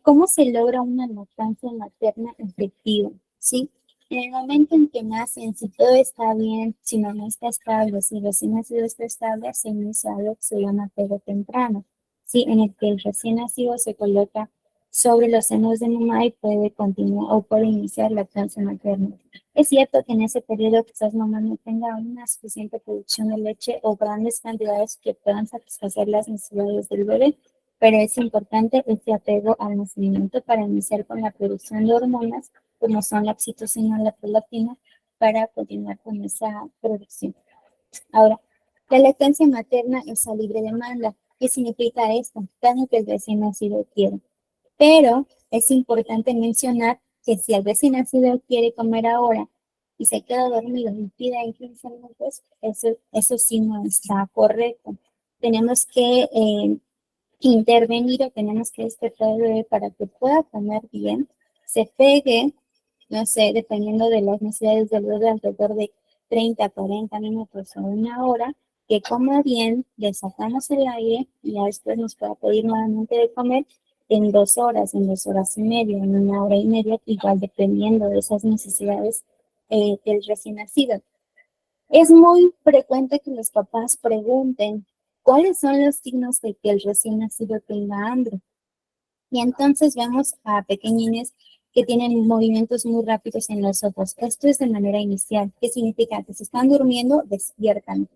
¿Cómo se logra una lactancia materna efectiva? ¿Sí? En el momento en que nacen, si todo está bien, si mamá está estable, si el recién nacido está estable, se inicia algo que se llama apego temprano, ¿sí? En el que el recién nacido se coloca sobre los senos de mamá y puede continuar o puede iniciar la lactancia materna. Es cierto que en ese periodo quizás mamá no tenga una suficiente producción de leche o grandes cantidades que puedan satisfacer las necesidades del bebé, pero es importante este apego al nacimiento para iniciar con la producción de hormonas como son la oxitocina y la prolactina, para continuar con esa producción. Ahora, la lactancia materna es a libre demanda. ¿Qué significa esto? Tanto que el recién nacido quiere. Pero es importante mencionar que si el recién nacido quiere comer ahora y se queda dormido y pide en 15 minutos, eso sí no está correcto. Tenemos que intervenir o tenemos que despertar al bebé para que pueda comer bien, se pegue, no sé, dependiendo de las necesidades del bebé, alrededor de 30, 40 minutos o una hora, que coma bien, le sacamos el aire y ya después nos pueda pedir nuevamente de comer en 2 horas, en 2 horas y media, en una hora y media, igual dependiendo de esas necesidades del recién nacido. Es muy frecuente que los papás pregunten cuáles son los signos de que el recién nacido tenga hambre. Y entonces vemos a pequeñines que tienen movimientos muy rápidos en los ojos. Esto es de manera inicial. ¿Qué significa? Que se están durmiendo, despiertan.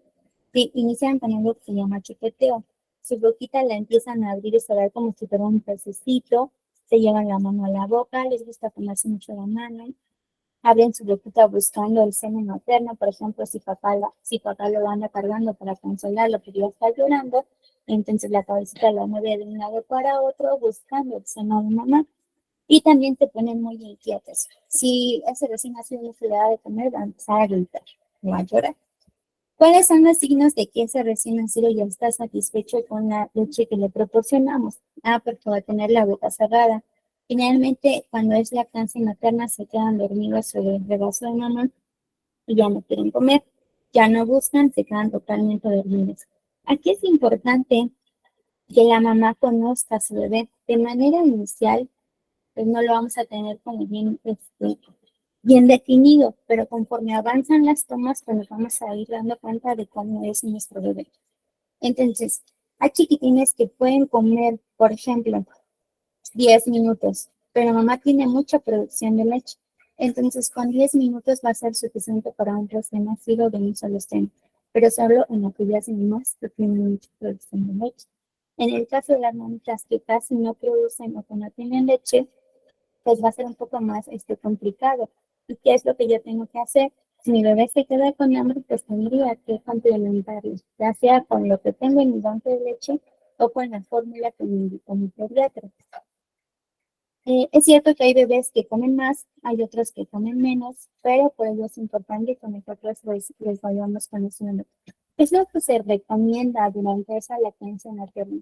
Sí, inician con algo que se llama chupeteo. Su boquita la empiezan a abrir y cerrar como si fuera un pececito. Se llevan la mano a la boca, les gusta comerse mucho la mano. Abren su boquita buscando el seno materno, por ejemplo, si papá lo anda cargando para consolarlo, porque ya está llorando, entonces la cabecita la mueve de un lado para otro buscando el seno de mamá. Y también se ponen muy inquietos. Si ese recién nacido no se le da de comer, va a empezar a gritar o a llorar. ¿Cuáles son los signos de que ese recién nacido ya está satisfecho con la leche que le proporcionamos? Porque va a tener la boca cerrada. Finalmente, cuando es lactancia materna, se quedan dormidos sobre el regazo de mamá y ya no quieren comer, ya no buscan, se quedan totalmente dormidos. Aquí es importante que la mamá conozca a su bebé. De manera inicial, pues no lo vamos a tener como bien definido, pero conforme avanzan las tomas, pues nos vamos a ir dando cuenta de cómo es nuestro bebé. Entonces, hay chiquitines que pueden comer, por ejemplo, 10 minutos, pero mamá tiene mucha producción de leche. Entonces, con 10 minutos va a ser suficiente para un recién nacido de un solo seno, pero solo en aquellas mamás que tienen mucha producción de leche. En el caso de las mamitas que casi no producen o que no tienen leche, pues va a ser un poco más complicado. ¿Y qué es lo que yo tengo que hacer? Si mi bebé se queda con hambre, pues tendría que complementarlo, ya sea con lo que tengo en mi banco de leche o con la fórmula que me indicó mi pediatra. Es cierto que hay bebés que comen más, hay otros que comen menos, pero por ello es importante que nosotros les vayamos conociendo. ¿Qué es lo que se recomienda durante esa lactancia materna?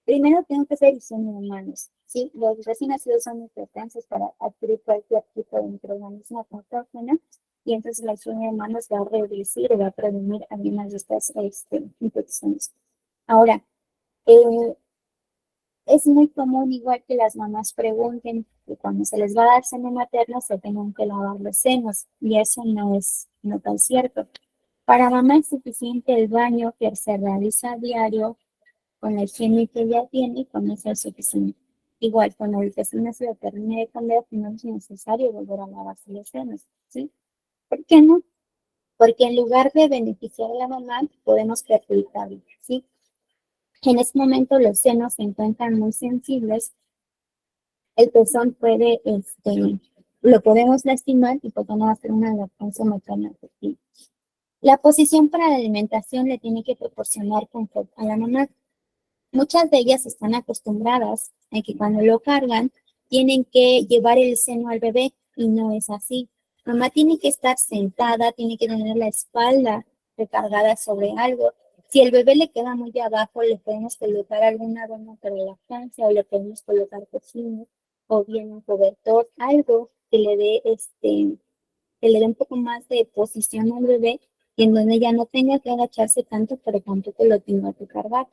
Primero tengo que hacer higiene de manos, ¿sí? Los recién nacidos son importantes para adquirir cualquier tipo de microorganismo patógeno y entonces la higiene de manos va a reducir o va a prevenir algunas de estas infecciones. Ahora, es muy común, igual que las mamás pregunten, que cuando se les va a dar seno materno se tengan que lavar los senos, y eso no es tan cierto. Para mamá es suficiente el baño que se realiza a diario con la higiene que ella tiene y con eso es suficiente. Igual, cuando el recién nacido termine de comer, no es necesario volver a lavarse los senos, ¿sí? ¿Por qué no? Porque en lugar de beneficiar a la mamá, podemos perjudicarla, ¿sí? En ese momento los senos se encuentran muy sensibles, el pezón puede, lo podemos lastimar y podemos hacer una lactancia materna efectiva. La posición para la alimentación le tiene que proporcionar confort a la mamá. Muchas de ellas están acostumbradas a que cuando lo cargan tienen que llevar el seno al bebé y no es así. Mamá tiene que estar sentada, tiene que tener la espalda recargada sobre algo. Si el bebé le queda muy de abajo, le podemos colocar alguna dona para lactancia o le podemos colocar cojines o bien un cobertor, algo que le dé un poco más de posición al bebé y en donde ya no tenga que agacharse tanto, pero tampoco lo tenga que cargar.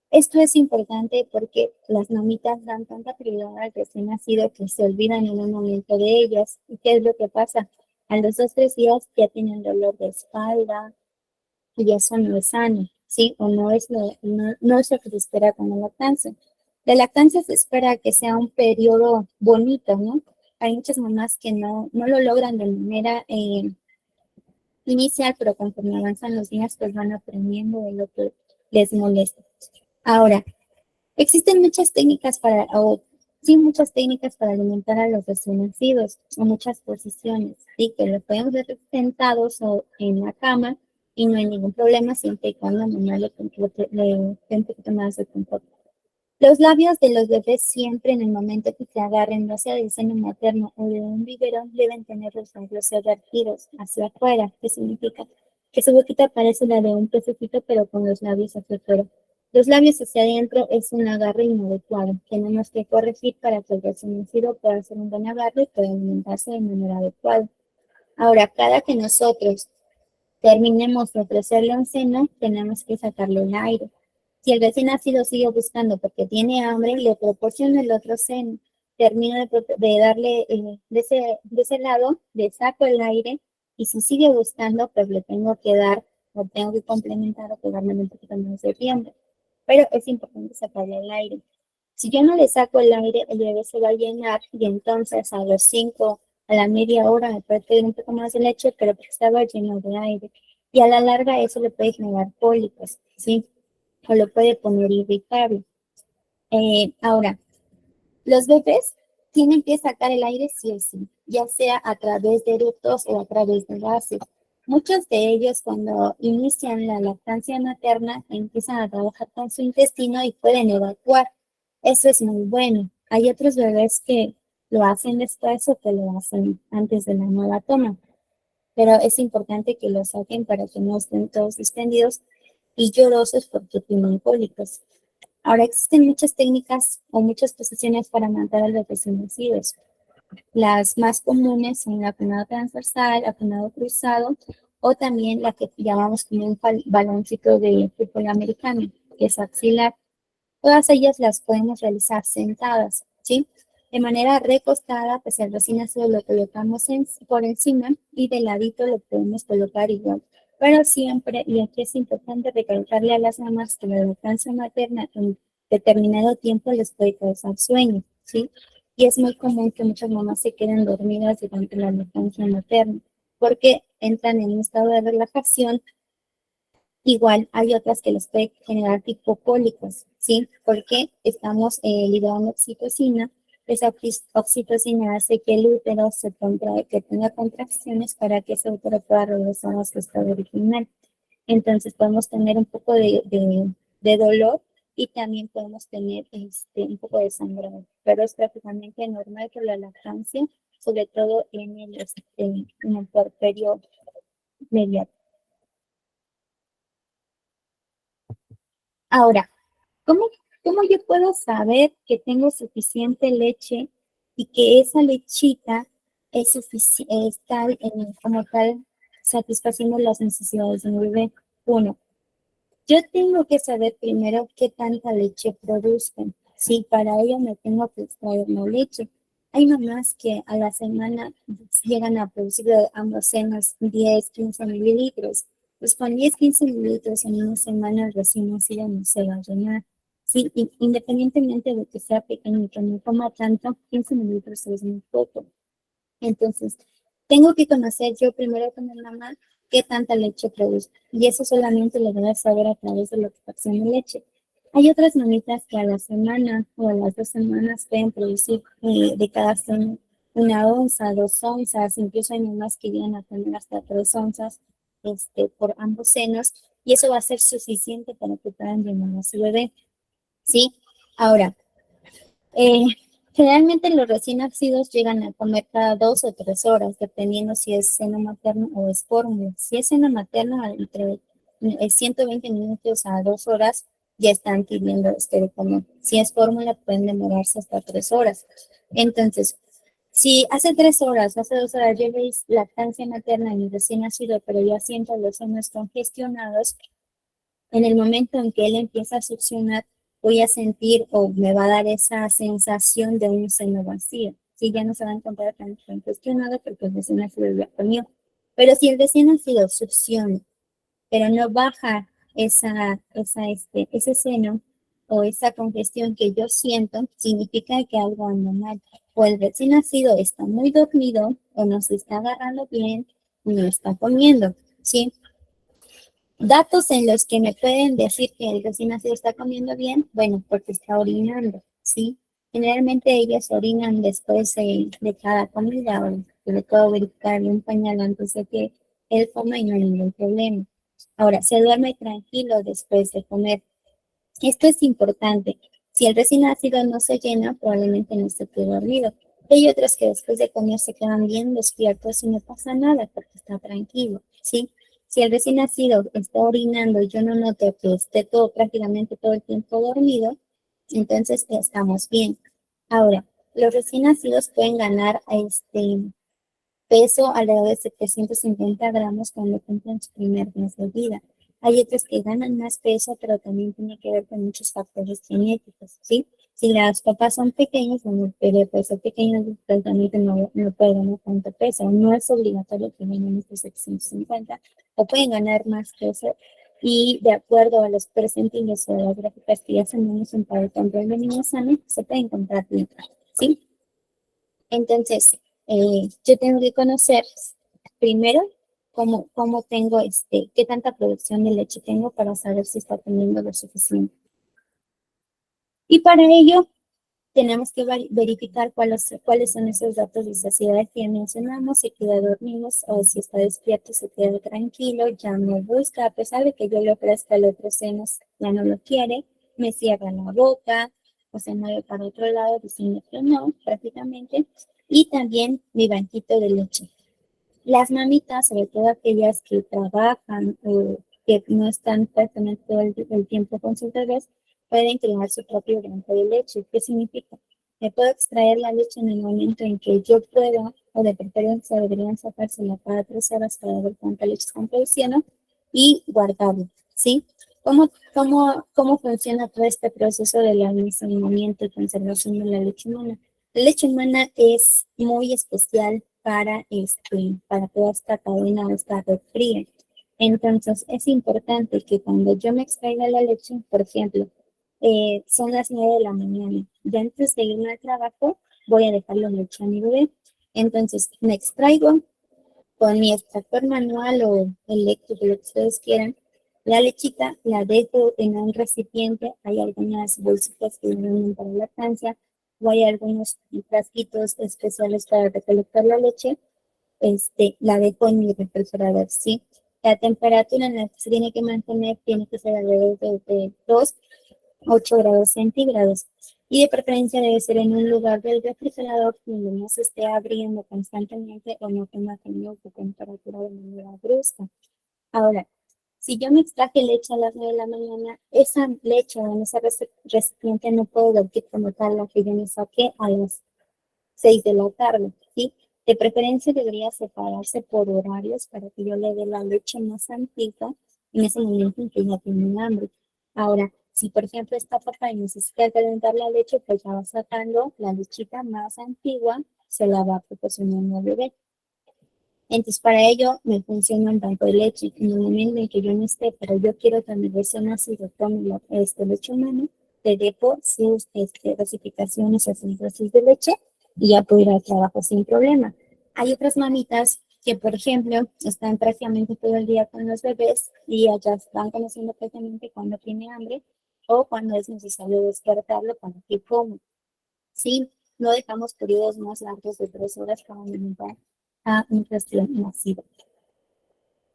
Esto es importante porque las mamitas dan tanta prioridad al recién nacido que se olvidan en un momento de ellas. ¿Y qué es lo que pasa? A los 2, 3 días ya tienen dolor de espalda y eso no es sano, ¿sí? O no es lo que se espera con la lactancia. La lactancia se espera que sea un periodo bonito, ¿no? Hay muchas mamás que no lo logran de manera inicial, pero conforme avanzan los días, pues van aprendiendo de lo que les molesta. Ahora, existen muchas técnicas muchas técnicas para alimentar a los recién nacidos, o muchas posiciones, ¿sí? Que lo podemos ver sentados o en la cama y no hay ningún problema siempre y cuando la mamá le dé un poquito más de confort. Los labios de los bebés siempre en el momento que se agarren, ya sea del seno materno o de un biberón, deben tener los labios revertidos hacia afuera. ¿Qué significa? Que su boquita parece la de un pececito, pero con los labios hacia afuera. Los labios hacia adentro es un agarre inadecuado. Tenemos que corregir para que el recién nacido pueda hacer un buen agarre y pueda alimentarse de manera adecuada. Ahora, cada que nosotros terminemos de ofrecerle un seno, tenemos que sacarle el aire. Si el recién nacido sigue buscando porque tiene hambre, le proporciono el otro seno. Termino de darle de ese lado, le saco el aire y si sigue buscando, pues le tengo que dar o tengo que complementar o pegarme un poquito más de tiempo. Pero es importante sacarle el aire. Si yo no le saco el aire, el bebé se va a llenar y entonces a los 5, a la media hora me puede pedir un poco más de leche, pero porque estaba lleno de aire. Y a la larga eso le puede generar cólicos, ¿sí? O lo puede poner irritable. Ahora, los bebés tienen que sacar el aire sí o sí, ya sea a través de eructos o a través de gases. Muchos de ellos cuando inician la lactancia materna empiezan a trabajar con su intestino y pueden evacuar. Eso es muy bueno. Hay otros bebés que lo hacen después o que lo hacen antes de la nueva toma, pero es importante que lo saquen para que no estén todos distendidos y llorosos porque tienen cólicos. Ahora existen muchas técnicas o muchas posiciones para matar a los recién nacidos. Las más comunes son el apunado transversal, apunado cruzado o también la que llamamos como un baloncito de fútbol americano, que es axilar. Todas ellas las podemos realizar sentadas, ¿sí? De manera recostada, pues el recién nacido lo colocamos por encima y de ladito lo podemos colocar igual. Pero siempre, y aquí es importante recalcarle a las mamás que la lactancia materna en determinado tiempo les puede causar sueño, ¿sí? Y es muy común que muchas mamás se queden dormidas durante la lactancia materna porque entran en un estado de relajación. Igual hay otras que les puede generar tipo cólicos, ¿sí? Porque estamos liberando oxitocina. Esa oxitocina hace que el útero se contrae, que tenga contracciones para que ese útero pueda regresar a su estado original. Entonces podemos tener un poco de dolor y también podemos tener un poco de sangrado. Pero es prácticamente normal que la lactancia, sobre todo en el puerperio medial. Ahora, ¿cómo, cómo yo puedo saber que tengo suficiente leche y que esa lechita está como tal satisfaciendo las necesidades de mi bebé? Uno, yo tengo que saber primero qué tanta leche produzcan. Sí, para ello me tengo que extraer la leche. Hay mamás que a la semana llegan a producir de ambos senos 10, 15 mililitros. Pues con 10, 15 mililitros en una semana recién nacida no se va a llenar. Sí, independientemente de que sea pequeño y que no coma tanto, 15 mililitros es muy poco. Entonces, tengo que conocer yo primero con mi mamá qué tanta leche produce. Y eso solamente lo voy a saber a través de la extracción de leche. Hay otras mamitas que a la semana o a las 2 semanas pueden producir de cada seno 1 onza, 2 onzas, incluso hay mamás que llegan a tener hasta 3 onzas por ambos senos, y eso va a ser suficiente para que puedan llenar a su bebé. ¿Sí? Ahora, eh, generalmente los recién nacidos llegan a comer cada 2 o 3 horas, dependiendo si es seno materno o es fórmula. Si es seno materno, entre 120 minutos a 2 horas ya están pidiendo de comer. Si es fórmula, pueden demorarse hasta 3 horas. Entonces, si hace 3 horas, hace 2 horas yo veis lactancia materna en mi recién nacido, pero ya siento los senos congestionados, en el momento en que él empieza a succionar, voy a sentir o me va a dar esa sensación de un seno vacío, Sí, ya no se va a encontrar tan cuestionado porque el recién nacido ya comió. Pero si el recién nacido succiona, pero no baja ese seno o esa congestión que yo siento, significa que algo anda mal. O el recién nacido está muy dormido, o no se está agarrando bien, no está comiendo, ¿sí? Datos en los que me pueden decir que el recién nacido está comiendo bien, bueno, porque está orinando, ¿sí? Generalmente ellos orinan después de cada comida, o le puedo verificar un pañal antes de que él coma y no hay ningún problema. Ahora, se duerme tranquilo después de comer. Esto es importante. Si el recién nacido no se llena, probablemente no esté dormido. Hay otros que después de comer se quedan bien despiertos y no pasa nada porque está tranquilo, ¿sí? Si el recién nacido está orinando y yo no noto que esté prácticamente todo el tiempo dormido, entonces estamos bien. Ahora, los recién nacidos pueden ganar peso alrededor de 750 gramos cuando cumplen su primer mes de vida. Hay otros que ganan más peso, pero también tiene que ver con muchos factores genéticos, ¿sí? Si las papas son pequeñas, bueno, el peso pequeño, totalmente no puede ganar tanto peso. No es obligatorio que ganen estos 750, o pueden ganar más peso. Y de acuerdo a los percentiles o las gráficas que ya tenemos para el control de niños sanos, se puede encontrar bien, ¿sí? Entonces, yo tengo que conocer primero cómo tengo, qué tanta producción de leche tengo para saber si está teniendo lo suficiente. Y para ello, tenemos que verificar cuáles son esos datos de saciedad que mencionamos, si queda dormido o si está despierto, se queda tranquilo, ya no busca, a pesar de que yo le ofrezca el otro seno, ya no lo quiere, me cierra la boca, o se mueve para otro lado diciendo que no, prácticamente, y también mi banquito de leche. Las mamitas, sobre todo aquellas que trabajan o que no están prácticamente todo el tiempo con sus bebés, pueden crear su propio banco de leche. ¿Qué significa? Me puedo extraer la leche en el momento en que yo pueda, o de preferencia deberían sacársela cada 3 horas para ver cuánta leche están produciendo y guardarla, ¿sí? ¿Cómo funciona todo este proceso del almacenamiento y conservación de la leche humana? La leche humana es muy especial para toda esta cadena, esta red fría. Entonces, es importante que cuando yo me extraiga la leche, por ejemplo, son las 9 de la mañana, y antes de irme al trabajo, voy a dejar la leche a mi bebé. Entonces, me extraigo con mi extractor manual o eléctrico, lo que ustedes quieran, la lechita, la dejo en un recipiente. Hay algunas bolsitas que vienen para lactancia, o hay algunos frasquitos especiales para recolectar la leche. La dejo en mi refrigerador, ¿sí? La temperatura en la que se tiene que mantener tiene que ser alrededor de 2 a 8 grados centígrados. Y de preferencia debe ser en un lugar del refrigerador donde no se esté abriendo constantemente o no tenga cambio de temperatura de manera brusca. Ahora, si yo me extraje leche a las 9 de la mañana, esa leche en ese recipiente no puedo vertir como tal la que yo me saqué a las 6 de la tarde, ¿sí? De preferencia debería separarse por horarios para que yo le dé la leche más antigua en ese momento en que ya tiene hambre. Ahora, si por ejemplo esta papá necesita calentar la leche, pues ya va sacando la lechita más antigua, se la va proporcionando al bebé. Entonces, para ello me funciona un banco de leche. En el momento en que yo no esté, pero yo quiero que mi versión así tome leche humana, le dejo sus dosificaciones o sus dosis de leche y ya puedo ir al trabajo sin problema. Hay otras mamitas que, por ejemplo, están prácticamente todo el día con los bebés y ya están conociendo prácticamente cuando tiene hambre o cuando es necesario despertarlo para que coma. Sí, no dejamos periodos más largos de 3 horas para alimentar a un recién nacido.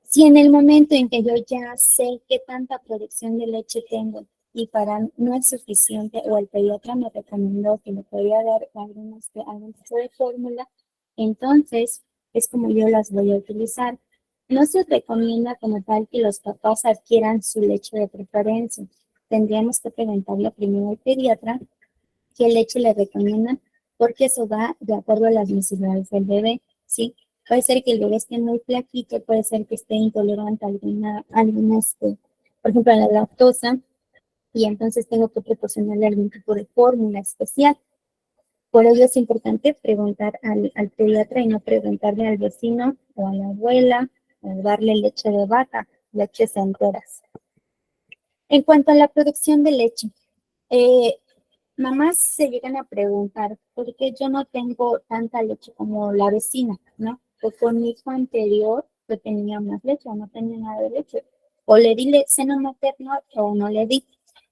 Si en el momento en que yo ya sé qué tanta producción de leche tengo y para no es suficiente, o el pediatra me recomendó que me podía dar algún tipo de fórmula, entonces es como yo las voy a utilizar. No se recomienda como tal que los papás adquieran su leche de preferencia. Tendríamos que preguntarle primero al pediatra qué leche le recomiendan, porque eso va de acuerdo a las necesidades del bebé, ¿sí? Puede ser que el bebé esté muy flaquito, puede ser que esté intolerante a por ejemplo, a la lactosa, y entonces tengo que proporcionarle algún tipo de fórmula especial. Por ello es importante preguntar al pediatra y no preguntarle al vecino o a la abuela o darle leche de vaca, leches enteras. En cuanto a la producción de leche, eh, mamás se llegan a preguntar, ¿por qué yo no tengo tanta leche como la vecina, no? Pues con mi hijo anterior yo tenía más leche o no tenía nada de leche. O le di seno materno o no le di.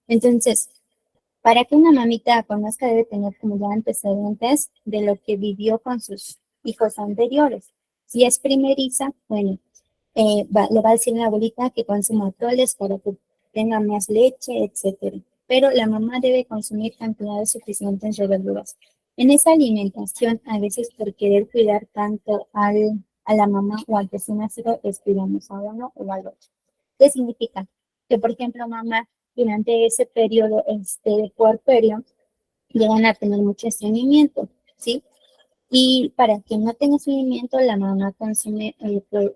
Entonces, para que una mamita conozca debe tener como ya antecedentes de lo que vivió con sus hijos anteriores. Si es primeriza, bueno, le va a decir a la abuelita que consuma atoles para que tenga más leche, etcétera. Pero la mamá debe consumir cantidades suficientes de verduras. En esa alimentación, a veces por querer cuidar tanto a la mamá o al recién nacido, descuidamos a uno o al otro. ¿Qué significa? Que, por ejemplo, mamá, durante ese periodo de puerperio, llegan a tener mucho estreñimiento, ¿sí? Y para que no tenga estreñimiento, la mamá consume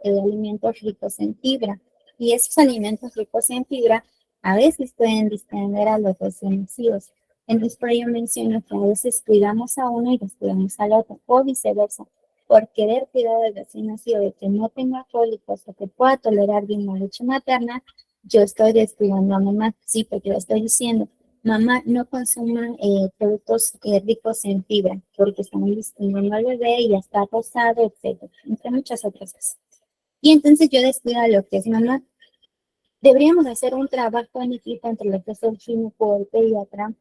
alimentos ricos en fibra. Y esos alimentos ricos en fibra a veces pueden distender a los recién nacidos. Entonces, por ello menciono que a veces cuidamos a uno y descuidamos al otro, o viceversa. Por querer cuidar del recién nacido de que no tenga cólicos o que pueda tolerar bien la leche materna, yo estoy descuidando a mamá, sí, porque le estoy diciendo, mamá, no consuma productos ricos en fibra, porque están lastimando al bebé y ya está rosado, etcétera, entre muchas otras cosas. Y entonces yo descuido a lo que es mamá. Deberíamos hacer un trabajo en equipo entre lo que es el ginecólogo o el pediatra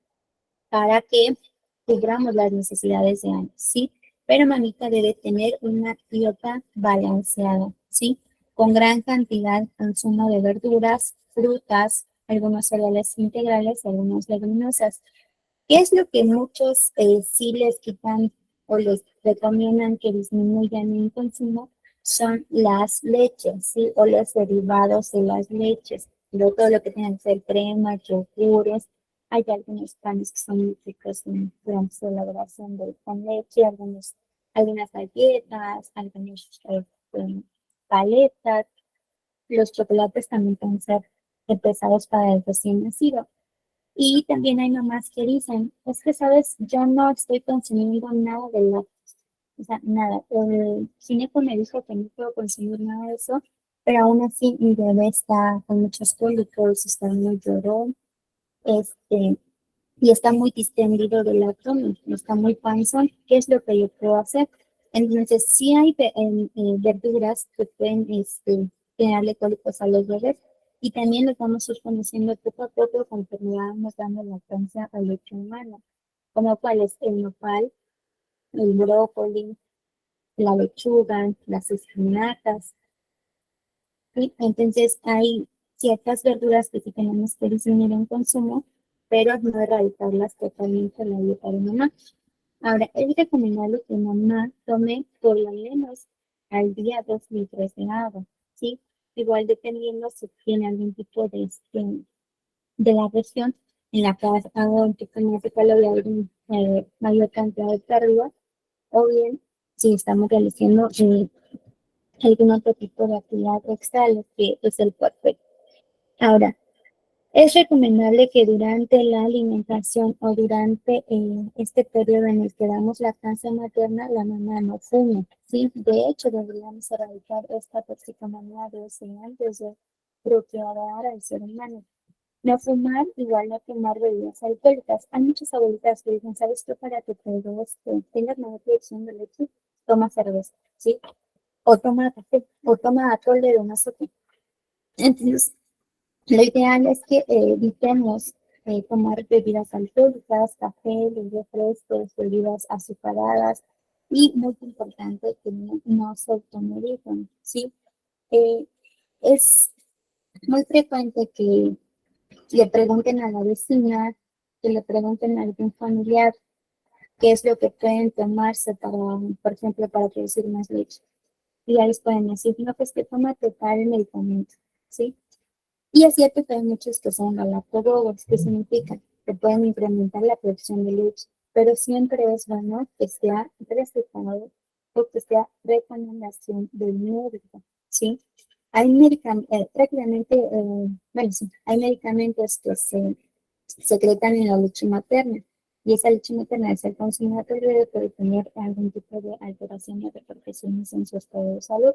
para que cubramos las necesidades de ambos, ¿sí? Pero mamita debe tener una dieta balanceada, ¿sí? Con gran cantidad de consumo de verduras, frutas, algunos cereales integrales, algunas leguminosas. ¿Qué es lo que muchos sí les quitan o les recomiendan que disminuyan en consumo? Son las leches, ¿sí? O los derivados de las leches. Todo lo que tiene que ser crema, yogures. Hay algunos panes que son muy ricos en su elaboración con leche, algunas galletas, algunas paletas. Los chocolates también pueden ser pesados para el recién nacido. Y también hay mamás que dicen, es que, sabes, yo no estoy consumiendo nada de lácteos, o sea, nada. El gineco me dijo que no puedo consumir nada de eso, pero aún así mi bebé está con muchos cólicos, está muy llorón, y está muy distendido del abdomen, está muy panzón. ¿Qué es lo que yo puedo hacer? Entonces, sí hay verduras que pueden generarle cólicos a los bebés, y también los vamos a ir conociendo poco a poco conforme vamos dando lactancia al leche humano, como cuál es el nopal, el brócoli, la lechuga, las espinacas. ¿Sí? Entonces, hay ciertas verduras que sí tenemos que disminuir en consumo, pero no erradicarlas totalmente en la dieta de mamá. Ahora, es recomendable que mamá tome por lo menos al día 2 litros de agua, ¿sí? Igual dependiendo si tiene algún tipo de la región en la que haga un poco más de calor y mayor cantidad de pérdida, o bien si estamos realizando algún otro tipo de actividad extra, lo que es el puerperio. Ahora, es recomendable que durante la alimentación o durante este periodo en el que damos lactancia materna, la mamá no fume, ¿sí? De hecho, deberíamos erradicar esta toxicomanía desde antes de procrear al ser humano. No fumar, igual no tomar bebidas alcohólicas. Hay muchas abuelitas que dicen, ¿sabes qué? Para que tengas mejor producción de leche, toma cerveza, ¿sí? O toma café, o toma atole de una sopa. Entonces, lo ideal es que evitemos tomar bebidas alcohólicas, café, los refrescos, bebidas azucaradas, y muy importante que no se automediquen, ¿sí? Es muy frecuente que le pregunten a la vecina, que le pregunten a algún familiar qué es lo que pueden tomarse para, por ejemplo, para producir más leche. Y ya les pueden decir, no, pues que tómate tal medicamento, ¿sí? Y es cierto que hay muchos que son galactobobos, que significa que pueden incrementar la producción de leche, pero siempre es bueno que sea recetado o que sea recomendación del médico, ¿sí? Hay prácticamente, bueno, sí, hay medicamentos que se secretan en la leche materna, y esa leche materna al ser consumida por el bebé puede tener algún tipo de alteración o repercusiones en su estado de salud.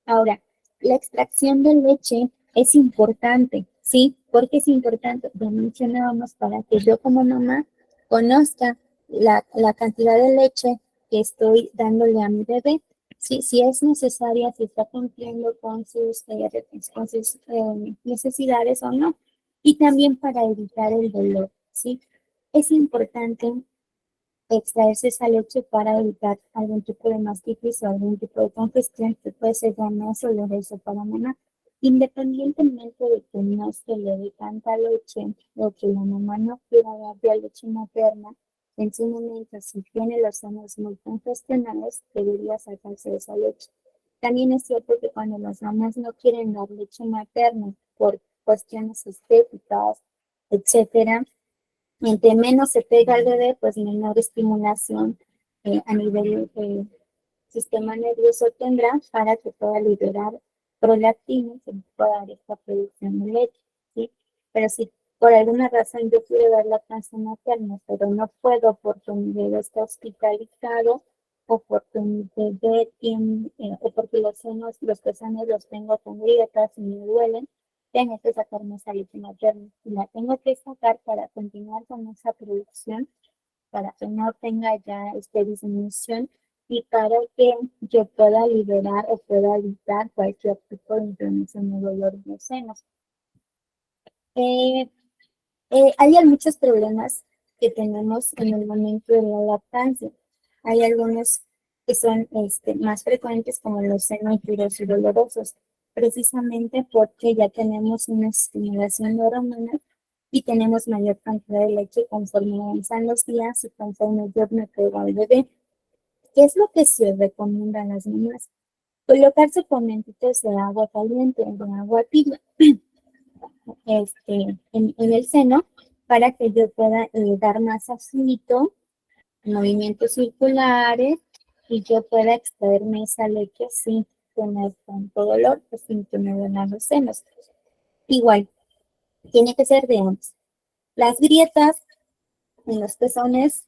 Ahora, la extracción de leche es importante, ¿sí? ¿Por qué es importante? Ya mencionábamos para que yo como mamá conozca la cantidad de leche que estoy dándole a mi bebé, ¿sí? Si es necesaria, si está cumpliendo con sus necesidades o no, y también para evitar el dolor, ¿sí? Es importante extraerse esa leche para evitar algún tipo de mastitis o algún tipo de congestión que puede ser dañoso o doloroso para mamá. Independientemente de que no se le dé tanta leche o que la mamá no quiera dar de leche materna, en su momento, si tiene los senos muy congestionados, debería sacarse esa leche. También es cierto que cuando las mamás no quieren dar leche materna por cuestiones estéticas, etcétera, entre menos se pega al bebé, pues menor estimulación a nivel sistema nervioso tendrá para que pueda liberar prolactina y pueda dar esta producción de leche, ¿sí? Pero si por alguna razón yo quiero dar lactancia materna, pero no puedo porque mi bebé está hospitalizado o porque mi bebé tiene, o porque los pezones los tengo con grietas y me duelen, tengo que sacarme esa leche materna y la tengo que sacar para continuar con esa producción, para que no tenga ya disminución y para que yo pueda liberar o pueda evitar cualquier tipo de inflamación o dolor en los senos. Hay muchos problemas que tenemos en el momento de la lactancia. Hay algunos que son más frecuentes como los senos duros y dolorosos, precisamente porque ya tenemos una estimulación de hormonas y tenemos mayor cantidad de leche conforme avanzan los días y conforme yo me pego al bebé. ¿Qué es lo que se recomienda a las mamás? Colocar suplementos de agua caliente, de agua tibia, en el seno para que yo pueda dar más agito, movimientos circulares y yo pueda extraerme esa leche sin tener tanto dolor o sin que me duelan los senos. Igual, tiene que ser de ambos. Las grietas en los pezones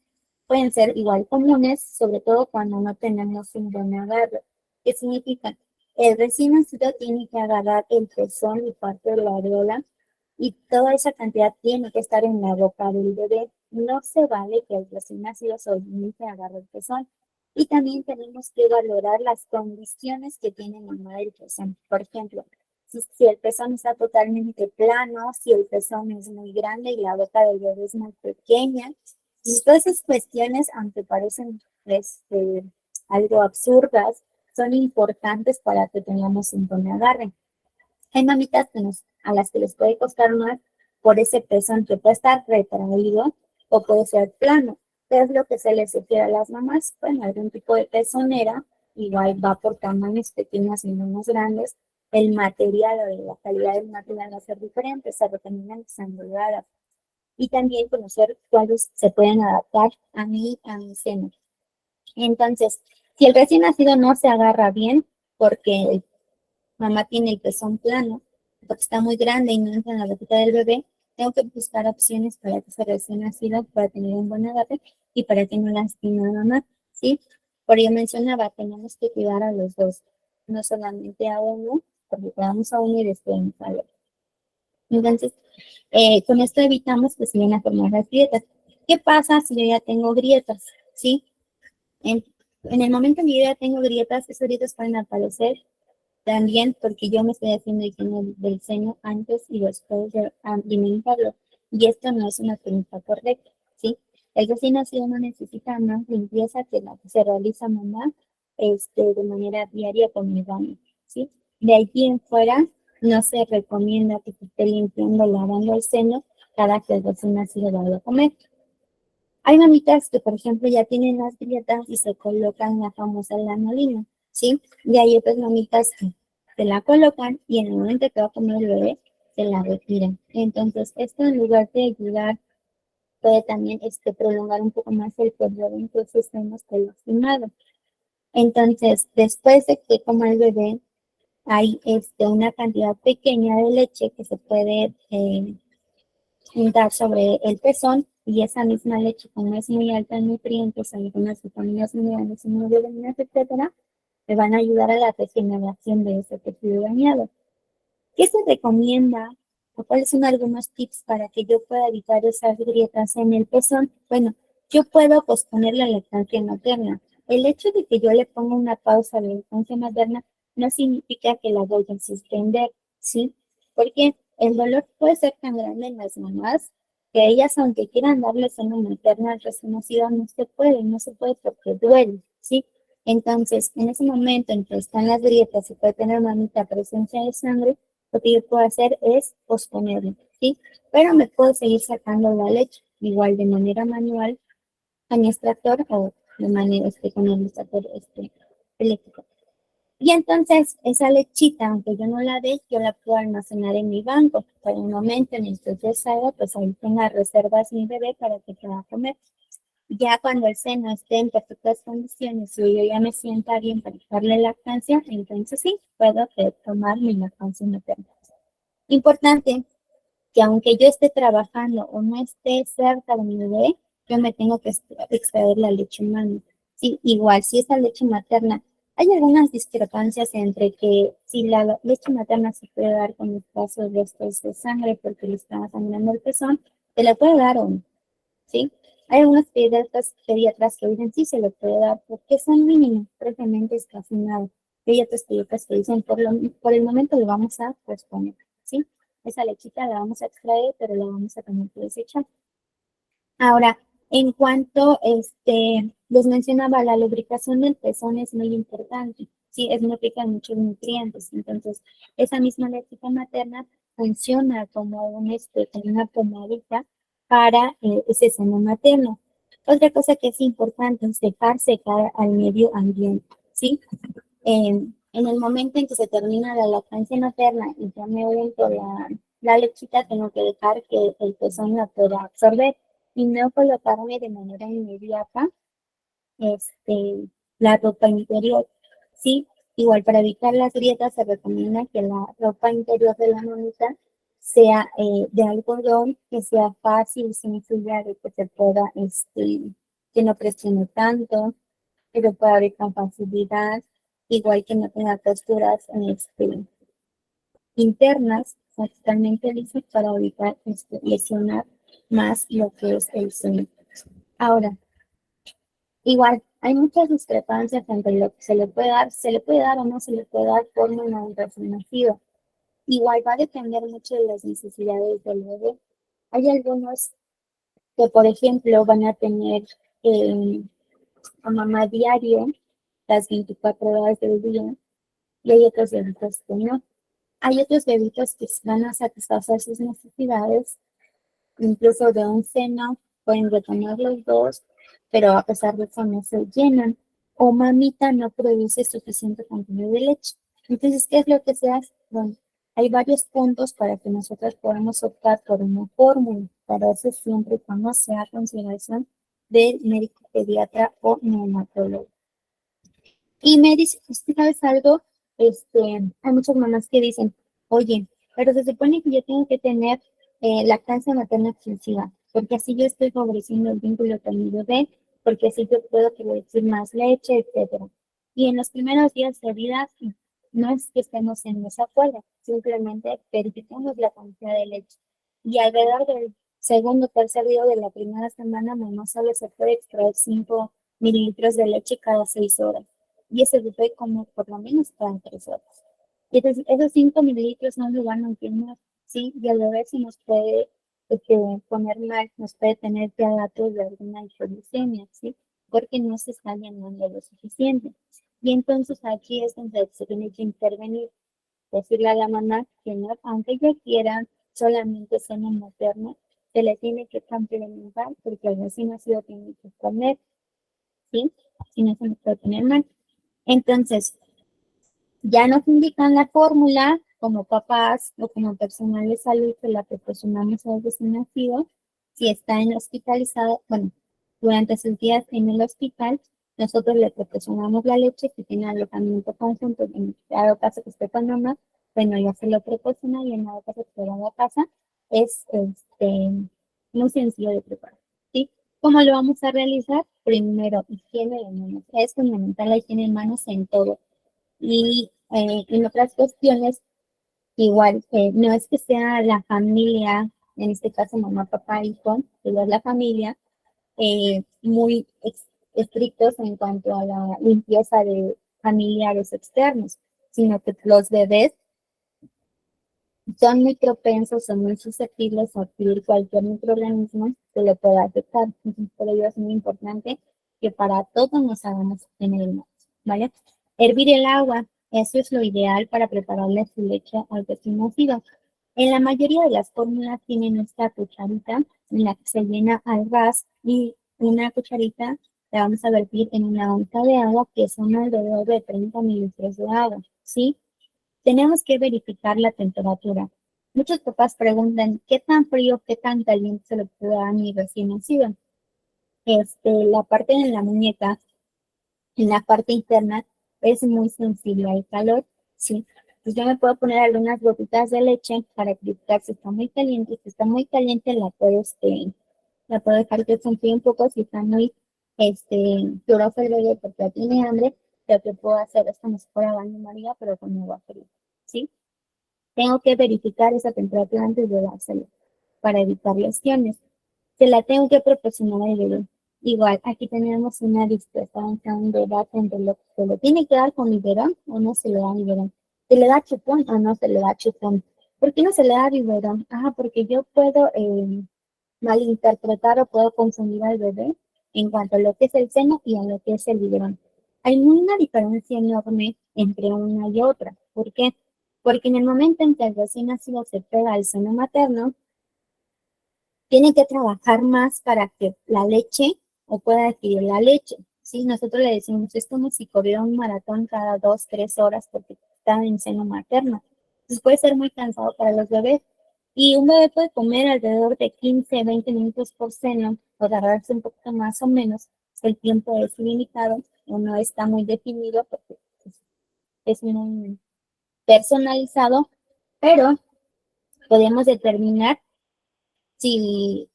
pueden ser igual comunes, sobre todo cuando no tenemos un buen agarre. ¿Qué significa? El recién nacido tiene que agarrar el pezón y parte de la areola y toda esa cantidad tiene que estar en la boca del bebé. No se vale que el recién nacido solamente agarre el pezón. Y también tenemos que valorar las condiciones que tiene mamá del pezón. Por ejemplo, si el pezón está totalmente plano, si el pezón es muy grande y la boca del bebé es muy pequeña. Y todas esas cuestiones, aunque parecen algo absurdas, son importantes para que tengamos un buen agarre. Hay mamitas a las que les puede costar más por ese pezón que puede estar retraído o puede ser plano. ¿Qué es lo que se les sugiere a las mamás? Bueno, algún tipo de pezonera, igual va por tamaños pequeños y menos grandes. El material o la calidad del material va a ser diferente, se recomiendan que sean delgadas. Y también conocer cuáles se pueden adaptar a mi seno. Entonces, si el recién nacido no se agarra bien, porque mamá tiene el pezón plano, porque está muy grande y no entra en la boquita del bebé, tengo que buscar opciones para que ese recién nacido pueda tener un buen agarre y para que no lastime a mamá, ¿sí? Por ello mencionaba, tenemos que cuidar a los dos, no solamente a uno, porque cuidamos a uno y después al otro. Entonces, con esto evitamos que se vayan a formar las grietas. ¿Qué pasa si yo ya tengo grietas? ¿Sí? En el momento en que yo ya tengo grietas, esas grietas pueden aparecer también porque yo me estoy haciendo higiene del seno antes y después de alimentarlo. Y esto no es una técnica correcta, ¿sí? El recién nacido no necesita más limpieza que la que se realiza mamá de manera diaria con el baño, ¿sí? De allí en fuera no se recomienda que se esté limpiando, lavando el seno cada que el recién nacido vaya a comer. Hay mamitas que, por ejemplo, ya tienen las grietas y se colocan la famosa lanolina, ¿sí? Y hay otras mamitas que se la colocan y en el momento que va a comer el bebé, se la retiran. Entonces, esto en lugar de ayudar, puede también prolongar un poco más el periodo en que estemos lastimado. Entonces, después de que coma el bebé, hay una cantidad pequeña de leche que se puede dar sobre el pezón Y esa misma leche, como es muy alta en nutrientes, algunas vitaminas, minerales, inmunoglobulanas, etcétera, me van a ayudar a la regeneración de ese tejido dañado. ¿Qué se recomienda o cuáles son algunos tips para que yo pueda evitar esas grietas en el pezón? Bueno, yo puedo posponer la lactancia materna. El hecho de que yo le ponga una pausa a la lactancia materna no significa que la voy a suspender, ¿sí? Porque el dolor puede ser tan grande en las mamás que ellas, aunque quieran darle seno materna al recién nacido, no se puede porque duele, ¿sí? Entonces, en ese momento en que están las grietas y puede tener mamita presencia de sangre, lo que yo puedo hacer es posponerlo, ¿sí? Pero me puedo seguir sacando la leche, igual de manera manual, a mi extractor o de manera con el extractor eléctrico. Y entonces, esa lechita, aunque yo no la dé, yo la puedo almacenar en mi banco. Para el momento en el que yo salga, pues ahí tenga reservas mi bebé para que pueda comer. Ya cuando el seno esté en perfectas condiciones y yo ya me sienta bien para darle lactancia, entonces sí, puedo tomar mi lactancia materna. Importante que aunque yo esté trabajando o no esté cerca de mi bebé, yo me tengo que extraer la leche humana. Sí, igual, si esa leche materna, hay algunas discrepancias entre que si la leche materna se puede dar con escasos restos de sangre porque le está sangrando el pezón, se la puede dar o no, ¿sí? Hay algunos pediatras que dicen sí se le puede dar porque son mínimos, precisamente es casi nada. Hay otros pediatras que dicen por el momento lo vamos a posponer, ¿sí? Esa lechita la vamos a extraer, pero la vamos a tener que desechar. Ahora, en cuanto, les mencionaba, la lubricación del pezón es muy importante, ¿sí? Es muy rica en muchos nutrientes, entonces, esa misma lechita materna funciona como como una pomadita para ese seno materno. Otra cosa que es importante es dejar secar al medio ambiente, ¿sí? En el momento en que se termina la lactancia materna y ya me unto la lechita, tengo que dejar que el pezón la pueda absorber y no colocarme de manera inmediata la ropa interior. Sí, igual para evitar las grietas se recomienda que la ropa interior de la mamita sea de algodón, que sea fácil, sencilla, de que se pueda, que no presione tanto, que se pueda abrir con facilidad, igual que no tenga texturas internas, totalmente lisas para evitar lesionar más lo que es el seno. Ahora, igual, hay muchas discrepancias entre lo que se le puede dar o no se le puede dar fórmula a un recién nacido. Igual va a depender mucho de las necesidades del bebé. Hay algunos que, por ejemplo, van a tener a mamá diario las 24 horas del día y hay otros bebitos que no. Hay otros bebitos que van a satisfacer sus necesidades, incluso de un seno, pueden retener los dos, pero a pesar de eso no se llenan. O mamita no produce suficiente cantidad de leche. Entonces, ¿qué es lo que se hace? Bueno, hay varios puntos para que nosotros podamos optar por una fórmula, para eso siempre y cuando sea a consideración del médico pediatra o neonatólogo. Y me dice, ¿sabes algo? Hay muchas mamás que dicen, oye, pero se supone que yo tengo que tener lactancia materna exclusiva, porque así yo estoy favoreciendo el vínculo con mi bebé, porque así yo puedo producir más leche, etcétera. Y en los primeros días de vida no es que estemos en desacuerdo, simplemente verificamos la cantidad de leche. Y alrededor del segundo o tercer día de la primera semana, mamá solo se puede extraer 5 mililitros de leche cada 6 horas. Y ese bebé como por lo menos cada 3 horas. Y entonces, esos 5 mililitros no lo van a obtener, ¿sí? Y al bebé se nos puede poner mal, nos puede tener datos de alguna hipoglucemia, ¿sí? Porque no se está llenando lo suficiente. Y entonces aquí es donde se tiene que intervenir, decirle a la mamá que no, aunque ella quiera solamente seno materno, se le tiene que complementar porque el recién nacido tiene que comer, ¿sí? Si no se nos puede poner mal. Entonces, ya nos indican la fórmula como papás o como personal de salud que la proporcionamos al recién nacido. Si está hospitalizado, bueno, durante sus días en el hospital, nosotros le proporcionamos la leche que tiene alojamiento conjunto. En dado caso que esté con mamá, bueno, ya se lo proporciona y en dado caso que esté en la casa, es muy sencillo de preparar. ¿Cómo lo vamos a realizar? Primero, higiene de manos. Es fundamental la higiene de manos en todo. Y en otras cuestiones, igual, no es que sea la familia, en este caso mamá, papá, hijo, pero es la familia, muy estrictos en cuanto a la limpieza de familiares externos, sino que los bebés son muy propensos, son muy susceptibles a adquirir cualquier microorganismo que le pueda afectar. Entonces, por ello es muy importante que para todo nos hagamos en el mar, ¿vale? Hervir el agua, eso es lo ideal para prepararle su leche al recién nacido. En la mayoría de las fórmulas tienen esta cucharita en la que se llena al ras y una cucharita la vamos a vertir en una onza de agua que son alrededor de 30 mililitros de agua, ¿sí? Tenemos que verificar la temperatura. Muchos papás preguntan, ¿qué tan frío, qué tan caliente se le puede dar a mi recién nacido? La parte de la muñeca, en la parte interna, es muy sensible al calor, ¿sí? Pues yo me puedo poner algunas gotitas de leche para verificar si está muy caliente. Si está muy caliente, la puedo dejar que se enfríe un poco. Si está muy, lloroso el bebé porque ya tiene hambre, lo que puedo hacer es como si fuera baño María, pero con agua fría, ¿sí? Tengo que verificar esa temperatura antes de dárselo para evitar lesiones. Se la tengo que proporcionar al bebé. Igual, aquí tenemos una discrepancia, un debate entre lo que se le tiene que dar con biberón o no se le da biberón. ¿Se le da chupón o no se le da chupón? ¿Por qué no se le da biberón? Porque yo puedo malinterpretar o puedo confundir al bebé en cuanto a lo que es el seno y a lo que es el biberón. Hay una diferencia enorme entre una y otra. ¿Por qué? Porque en el momento en que el recién nacido se pega al seno materno, tiene que trabajar más para que la leche o pueda adquirir la leche. ¿Sí? Nosotros le decimos, es como si corriera un maratón cada 2, 3 horas porque está en seno materno. Entonces puede ser muy cansado para los bebés. Y un bebé puede comer alrededor de 15, 20 minutos por seno o agarrarse un poquito más o menos. El tiempo es limitado o no está muy definido porque es muy personalizado, pero podemos determinar si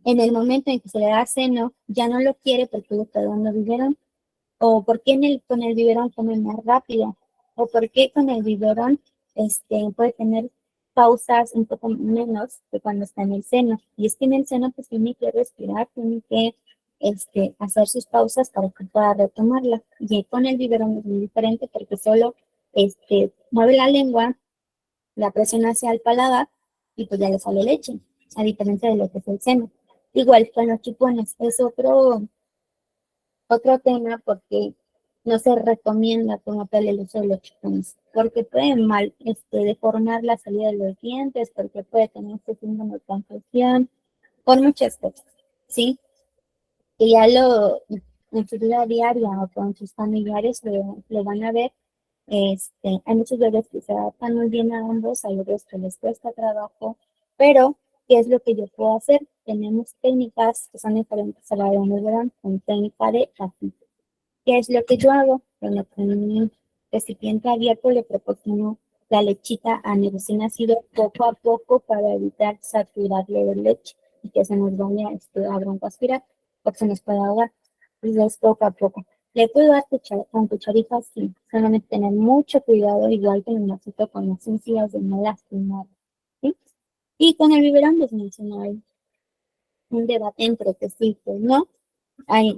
en el momento en que se le da seno ya no lo quiere porque le está dando biberón, o por qué con el biberón come más rápido, o por qué con el biberón puede tener pausas un poco menos que cuando está en el seno. Y es que en el seno pues tiene que respirar, tiene que hacer sus pausas para que pueda retomarla. Y con el biberón es muy diferente porque solo mueve la lengua, la presiona hacia el paladar y pues ya le sale leche, a diferencia de lo que es el seno. Igual con los chupones es otro tema porque no se recomienda como tal el uso de los chupones, porque pueden deformar la salida de los dientes, porque puede tener este síndrome de confusión, por muchas cosas, ¿sí? Que ya en su vida diaria o con sus familiares lo van a ver. Hay muchos bebés que se adaptan muy bien a ambos, hay bebés que les cuesta trabajo, pero ¿qué es lo que yo puedo hacer? Tenemos técnicas que son diferentes a la de un biberón, con técnica de tapita. ¿Qué es lo que yo hago? Bueno, con un recipiente abierto le proporciono la lechita a mi recién nacido poco a poco para evitar saturarle de leche y que se nos vaya a broncoaspirar porque se nos puede ahogar. Entonces, poco a poco. Le puedo dar con cucharitas, sí, solamente tener mucho cuidado, igual que en el nacito con las encías de no lastimar, ¿sí? Y con el biberón les mencioné un debate entre que sí, pues no.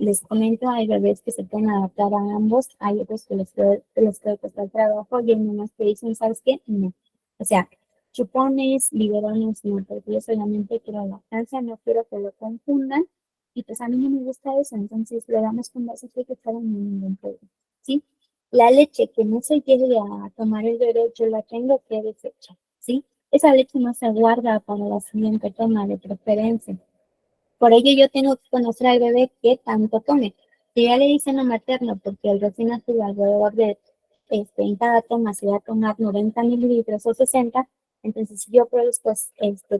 Les comento, hay bebés que se pueden adaptar a ambos, hay otros que les puede costar trabajo y hay mamás que dicen, ¿sabes qué? No. O sea, chupones, biberones, no, porque yo solamente quiero lactancia, no quiero que lo confundan y pues a mí no me gusta eso, entonces le damos con vasito que está en ningún problema, ¿sí? La leche que no se llegue a tomar el bebé, yo la tengo que desechar, ¿sí? Esa leche no se guarda para la siguiente toma de preferencia. Por ello yo tengo que conocer al bebé qué tanto tome. Si ya le dicen a materno, porque el recién nacido alrededor de en cada toma se va a tomar 90 mililitros o 60, entonces si yo produzco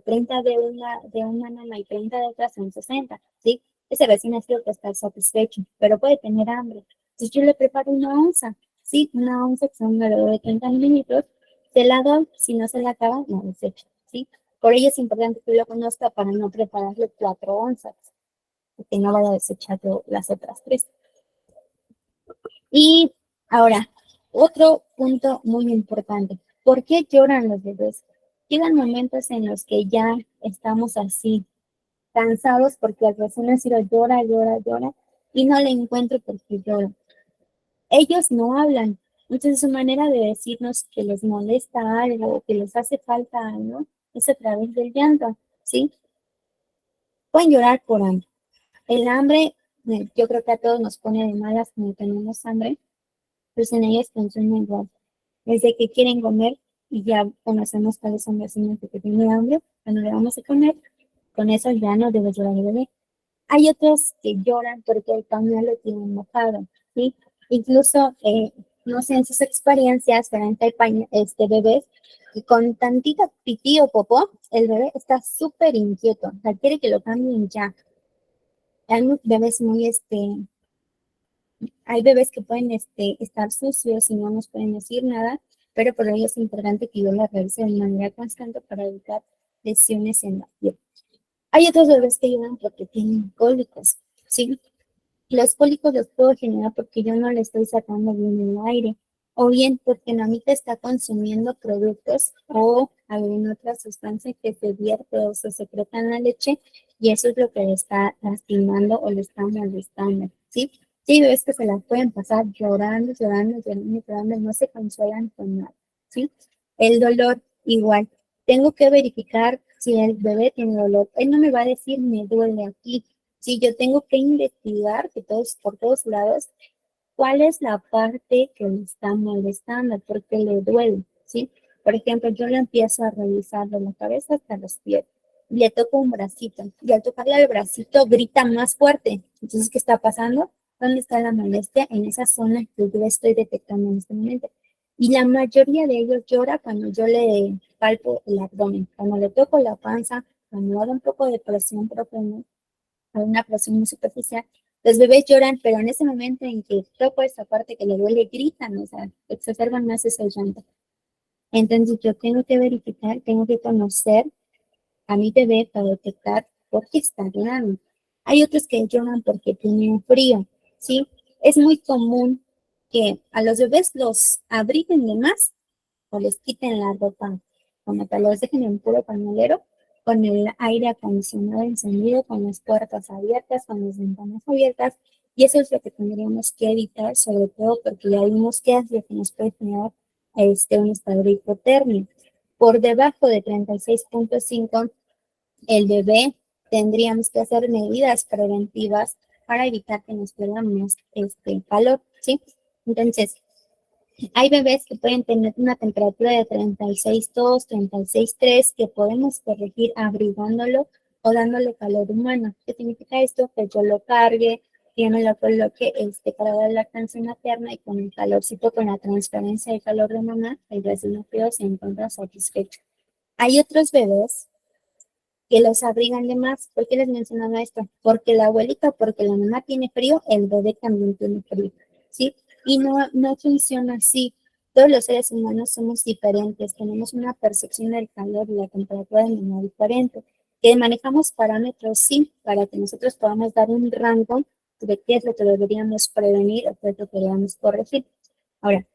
30 de una mama y 30 de otra son 60, ¿sí? Ese recién nacido puede estar satisfecho, pero puede tener hambre. Entonces yo le preparo una onza, ¿sí? Una onza que son alrededor de 30 mililitros, se la doy, si no se la acaba, la desecho, ¿sí? Por ello es importante que lo conozca para no prepararle 4 onzas. que no vaya a desechar las otras tres. Y ahora, otro punto muy importante. ¿Por qué lloran los bebés? Llegan momentos en los que ya estamos así, cansados porque el recién nacido llora, llora, llora, y no le encuentro por qué llora. Ellos no hablan. Entonces su manera de decirnos que les molesta algo, que les hace falta algo, es a través del llanto, ¿sí? Pueden llorar por hambre. El hambre, yo creo que a todos nos pone de malas cuando tenemos hambre, pues en ellos funciona igual. Desde que quieren comer y ya conocemos cuáles son los signos de que tienen hambre, cuando le vamos a comer, con eso ya no debe llorar el bebé. Hay otros que lloran porque el pañal lo tienen mojado, ¿sí? Incluso, no sé, en sus experiencias, frente al bebés, y con tantita pipí o popó, el bebé está súper inquieto, o sea, quiere que lo cambien ya. Hay bebés hay bebés que pueden estar sucios y no nos pueden decir nada, pero por ello es importante que yo la revise de manera constante para evitar lesiones en la piel. Hay otros bebés que lloran porque tienen cólicos, ¿sí? Los cólicos los puedo generar porque yo no le estoy sacando bien el aire, o bien porque la mamita está consumiendo productos o alguna otra sustancia que se vierte o se secreta en la leche, y eso es lo que le está lastimando o le está molestando, ¿sí? Sí, bebés que se la pueden pasar llorando, llorando, llorando, llorando, no se consuelan con nada, ¿sí? El dolor, igual. Tengo que verificar si el bebé tiene dolor. Él no me va a decir, me duele aquí. Sí, yo tengo que investigar por todos lados cuál es la parte que le está molestando, porque le duele, ¿sí? Por ejemplo, yo le empiezo a revisar de la cabeza hasta los pies. Le toco un bracito y al tocarle el bracito grita más fuerte. Entonces, ¿qué está pasando? ¿Dónde está la molestia? En esa zona que yo estoy detectando en este momento. Y la mayoría de ellos llora cuando yo le palpo el abdomen, cuando le toco la panza, cuando hago un poco de presión profunda, a una presión muy superficial. Los bebés lloran, pero en ese momento en que toco esa parte que le duele, gritan, o sea, exacerban más ese llanto. Entonces yo tengo que verificar, tengo que conocer a mi bebé para detectar por qué está llorando. Hay otros que lloran porque tienen frío, ¿sí? Es muy común que a los bebés los abriguen de más o les quiten la ropa, como que los dejen en puro pañalero, con el aire acondicionado encendido, con las puertas abiertas, con las ventanas abiertas, y eso es lo que tendríamos que evitar, sobre todo porque ya vimos que es lo que nos puede generar un estado de hipotermia. Por debajo de 36.5, el bebé tendríamos que hacer medidas preventivas para evitar que nos pierda más calor, ¿sí? Entonces, hay bebés que pueden tener una temperatura de 36.2, 36.3, que podemos corregir abrigándolo o dándole calor humano. ¿Qué significa esto? Que yo lo cargue, que yo me lo coloque para dar lactancia materna, y con el calorcito, con la transferencia de calor de mamá, el recién nacido se encuentra satisfecho. Hay otros bebés que los abrigan de más. ¿Por qué les mencionaba esto? Porque la abuelita, porque la mamá tiene frío, el bebé también tiene frío, ¿sí? Y no funciona así. Todos los seres humanos somos diferentes, tenemos una percepción del calor y la temperatura de manera diferente. Que manejamos parámetros, sí, para que nosotros podamos dar un rango de qué es lo que deberíamos prevenir o qué es lo que deberíamos corregir. Ahora,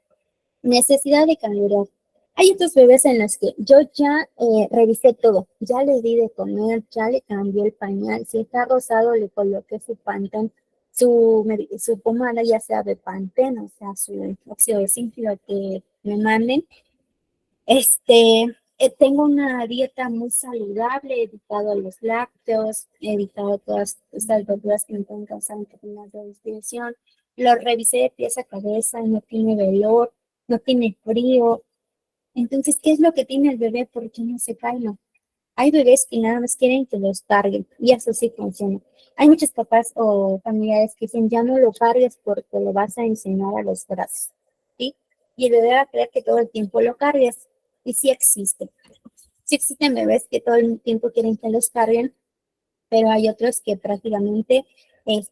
necesidad de calidad. Hay otros bebés en los que yo ya revisé todo, ya le di de comer, ya le cambié el pañal, si está rosado le coloqué su Pantene, su pomada, ya sea de Pantene, o sea, su óxido de zinc, lo que me manden. Tengo una dieta muy saludable, he evitado los lácteos, he evitado todas estas verduras que me pueden causar problemas de digestión. Lo revisé de pies a cabeza, no tiene dolor, no tiene frío. Entonces, ¿qué es lo que tiene el bebé? ¿Por qué no se calma? Hay bebés que nada más quieren que los carguen, y eso sí funciona. Hay muchos papás o familiares que dicen, ya no lo cargues porque lo vas a enseñar a los brazos, ¿sí? Y el bebé va a creer que todo el tiempo lo cargues, y sí existe. Sí existen bebés que todo el tiempo quieren que los carguen, pero hay otros que prácticamente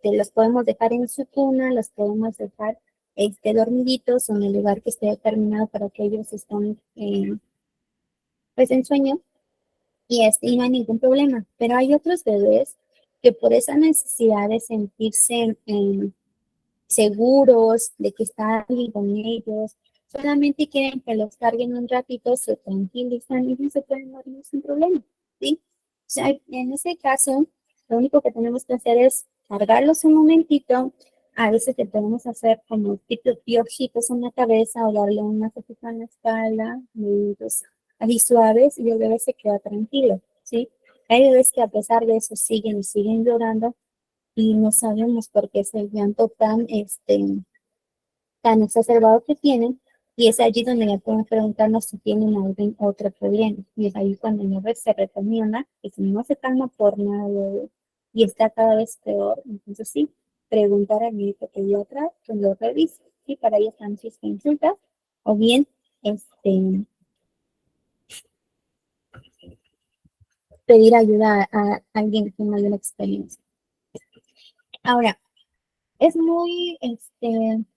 los podemos dejar en su cuna, los podemos dejar dormiditos o en el lugar que esté determinado para que ellos estén pues en sueño, y no hay ningún problema. Pero hay otros bebés que por esa necesidad de sentirse seguros, de que está alguien con ellos, solamente quieren que los carguen un ratito, se tranquilizan y se pueden dormir sin problema, ¿sí? O sea, en ese caso, lo único que tenemos que hacer es cargarlos un momentito. A veces le podemos hacer como tipo piojitos en la cabeza o darle una cosita en la espalda, movimientos así suaves, y el bebé se queda tranquilo, ¿sí? Hay bebés que a pesar de eso siguen y siguen llorando y no sabemos por qué es el llanto tan exacerbado que tienen, y es allí donde ya podemos preguntarnos si tienen algún otro problema. Y es ahí cuando el bebé se recomienda que si no se calma por nada y está cada vez peor, entonces sí, preguntar al médico pediatra que lo revise, y para ello están sus consultas, o bien pedir ayuda a alguien con mayor experiencia. Ahora, es muy,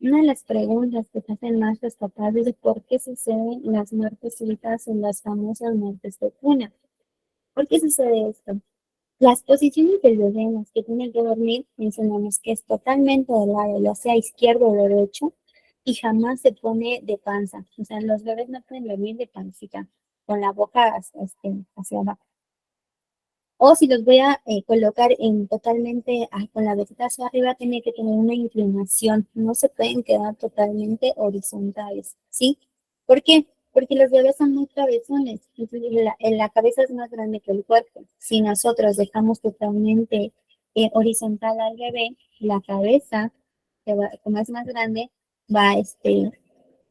una de las preguntas que se hacen más los papás es de por qué suceden las muertes súbitas en las famosas muertes de cuna. ¿Por qué sucede esto? Las posiciones del bebé en las que tiene que dormir, mencionamos que es totalmente de lado, ya sea izquierdo o derecho, y jamás se pone de panza. O sea, los bebés no pueden dormir de pancita, con la boca hacia abajo. O si los voy a colocar totalmente con la boquita hacia arriba, tiene que tener una inclinación. No se pueden quedar totalmente horizontales, ¿sí? ¿Por qué? Porque los bebés son muy cabezones. Entonces, la cabeza es más grande que el cuerpo. Si nosotros dejamos totalmente horizontal al bebé, la cabeza, como es más grande, va a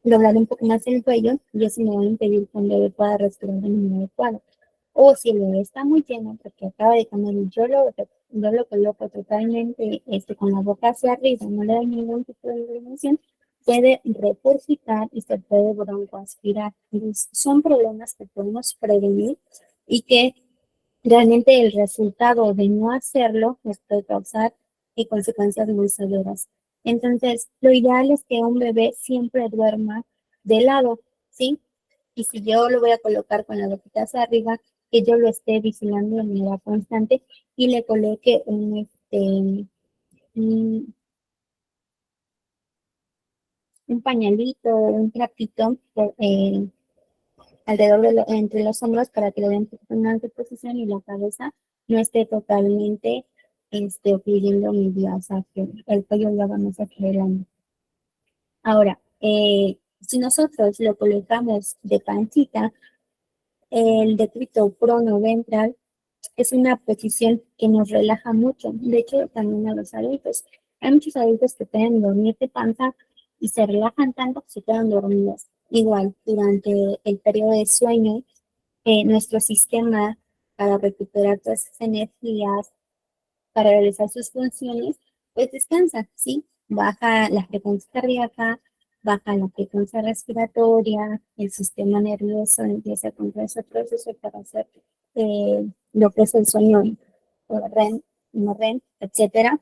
doblar un poco más el cuello, y eso me va a impedir que el bebé pueda respirar de manera adecuada. O si el bebé está muy lleno porque acaba de comer y yo lo coloco totalmente con la boca hacia arriba, no le da ningún tipo de inclinación, puede regurgitar y se puede broncoaspirar. Entonces, son problemas que podemos prevenir y que realmente el resultado de no hacerlo nos puede causar consecuencias muy severas. Entonces, lo ideal es que un bebé siempre duerma de lado, ¿sí? Y si yo lo voy a colocar con la boquita hacia arriba, que yo lo esté vigilando de manera constante y le coloque un pañalito, un trapito alrededor entre los hombros para que lo den en una alta posición y la cabeza no esté totalmente oprimiendo mi vida, o sea, que el cuello lo vamos acelerando. Ahora, si nosotros lo colocamos de pancita, el decúbito pronoventral es una posición que nos relaja mucho. De hecho, también a los adultos. Hay muchos adultos que pueden dormir de panza y se relajan tanto que se quedan dormidos. Igual, durante el periodo de sueño, nuestro sistema, para recuperar todas esas energías, para realizar sus funciones, pues descansa, ¿sí? Baja la frecuencia cardíaca, baja la frecuencia respiratoria, el sistema nervioso empieza con todo ese proceso para hacer lo que es el sueño, o REM, no REM, etcétera.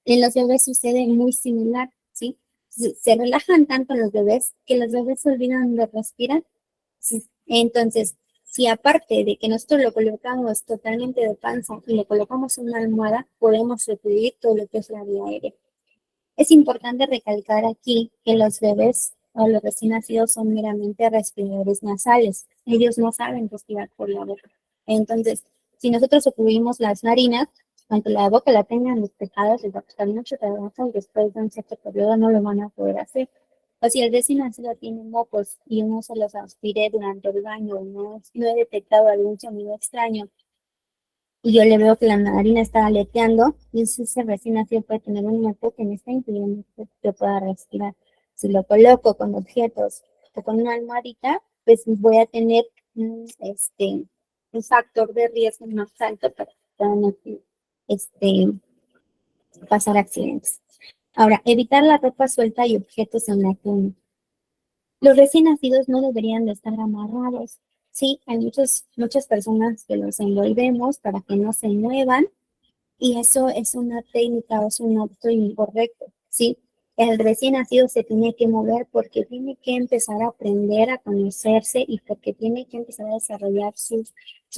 En los bebés sucede muy similar, ¿sí? Se relajan tanto los bebés que los bebés se olvidan de respirar. ¿Sí? Entonces, si aparte de que nosotros lo colocamos totalmente de panza y le colocamos una almohada, podemos suplir todo lo que es la vía aérea. Es importante recalcar aquí que los bebés o los recién nacidos son meramente respiradores nasales. Ellos no saben respirar por la boca. Entonces, si nosotros ocluimos las narinas, aunque la boca la tengan despejadas, les va a costar mucho trabajo y después de un cierto periodo no lo van a poder hacer. O si el recién nacido tiene mocos y uno se los aspiré durante el baño, no he detectado algún sonido extraño, y yo le veo que la narina está aleteando, y ese recién nacido puede tener un moco que me está impidiendo que yo pueda respirar. Si lo coloco con objetos o con una almohadita, pues voy a tener un factor de riesgo más alto para que puedan pasar accidentes. Ahora, evitar la ropa suelta y objetos en la cuna. Los recién nacidos no deberían de estar amarrados. Sí, hay muchas personas que los envolvemos para que no se muevan, y eso es una técnica o es un acto incorrecto, ¿sí? El recién nacido se tiene que mover porque tiene que empezar a aprender a conocerse y porque tiene que empezar a desarrollar su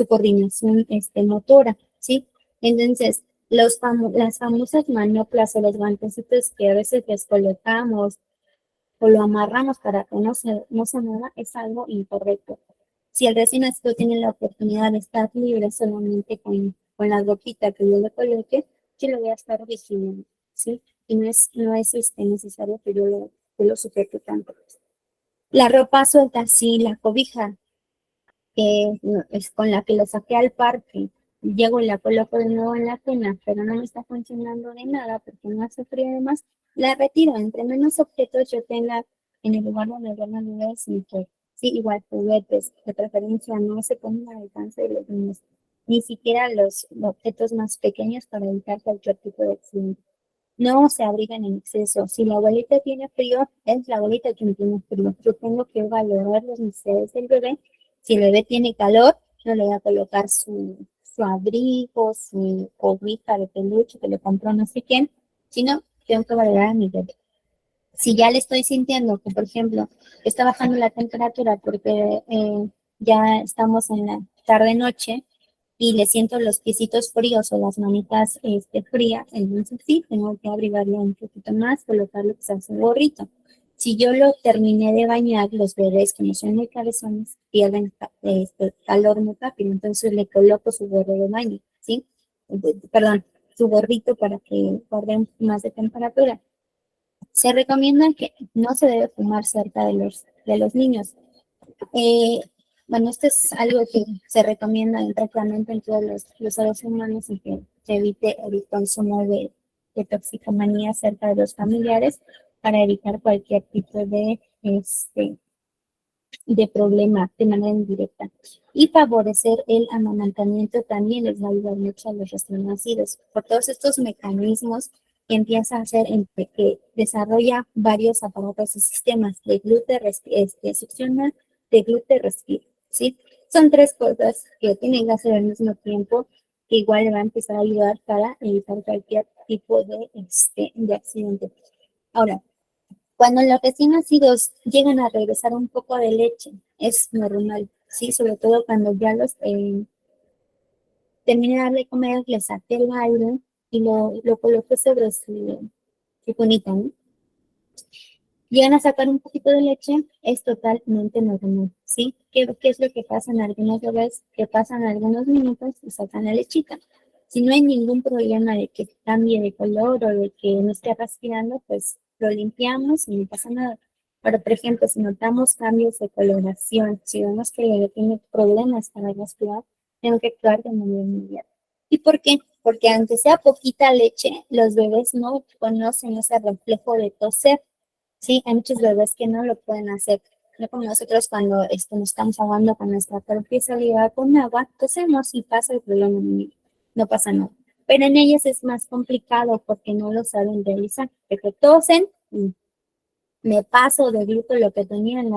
coordinación motora, ¿sí? Entonces, Las famosas manoplas o los guantecitos que a veces les colocamos o lo amarramos para que no se mueva es algo incorrecto. Si el recién nacido tiene la oportunidad de estar libre solamente con la ropita que yo le coloque, yo lo voy a estar vigilando, ¿sí? Y no es necesario que yo lo sujete tanto. La ropa suelta, sí, la cobija, que es con la que lo saqué al parque, llego y la coloco de nuevo en la cena, pero no me está funcionando de nada porque no hace frío además, la retiro. Entre menos objetos yo tenga en el lugar donde van a vivir, mejor. Sí, igual juguetes, de preferencia no se ponen al alcance de los niños, ni siquiera los objetos más pequeños para evitar cualquier tipo de accidente. No se abrigan en exceso. Si la abuelita tiene frío, es la abuelita quien tiene frío. Yo tengo que valorar las necesidades del bebé. Si el bebé tiene calor, no le voy a colocar su abrigo, su cobija de peluche que le compró no sé quién, sino tengo que valorar a mi bebé. Si ya le estoy sintiendo que, por ejemplo, está bajando la temperatura porque ya estamos en la tarde-noche, y le siento los piecitos fríos o las manitas frías, entonces sí, tengo que abrigarle un poquito más, colocarle quizás un gorrito. Si yo lo terminé de bañar, los bebés que no son muy cabezones pierden calor muy rápido, entonces le coloco su gorro de baño, ¿sí? Perdón, su gorrito para que guarde más de temperatura. Se recomienda que no se debe fumar cerca de los niños. Eh, bueno, esto es algo que se recomienda prácticamente en todos los seres humanos y que se evite el consumo de toxicomanía cerca de los familiares para evitar cualquier tipo de problema de manera indirecta. Y favorecer el amamantamiento también les va a ayudar mucho a los recién nacidos. Por todos estos mecanismos que empieza a hacer entre que desarrolla varios aparatos y sistemas de glúteo succiona, de glúteo respira, ¿sí? Son tres cosas que tienen que hacer al mismo tiempo, que igual le va a empezar a ayudar para evitar cualquier tipo de accidente. Ahora, cuando los recién nacidos llegan a regresar un poco de leche, es normal, ¿sí? Sobre todo cuando ya los terminé de darle comer, le saqué el aire y lo coloqué sobre su cunita, ¿no? Llegan a sacar un poquito de leche, es totalmente normal, ¿sí? ¿Qué es lo que pasa en algunos bebés? Que pasan algunos minutos y sacan la lechita. Si no hay ningún problema de que cambie de color o de que no esté respirando, pues lo limpiamos y no pasa nada. Pero, por ejemplo, si notamos cambios de coloración, si vemos que el bebé tiene problemas para respirar, tengo que actuar de manera inmediata. ¿Y por qué? Porque aunque sea poquita leche, los bebés no conocen ese reflejo de toser. Sí, hay muchos bebés que no lo pueden hacer. No como nosotros cuando nos estamos ahogando con nuestra propia saliva con agua, tosemos y pasa el problema, no pasa nada. Pero en ellas es más complicado porque no lo saben realizar. Porque tosen, me paso de glúteo lo que tenía en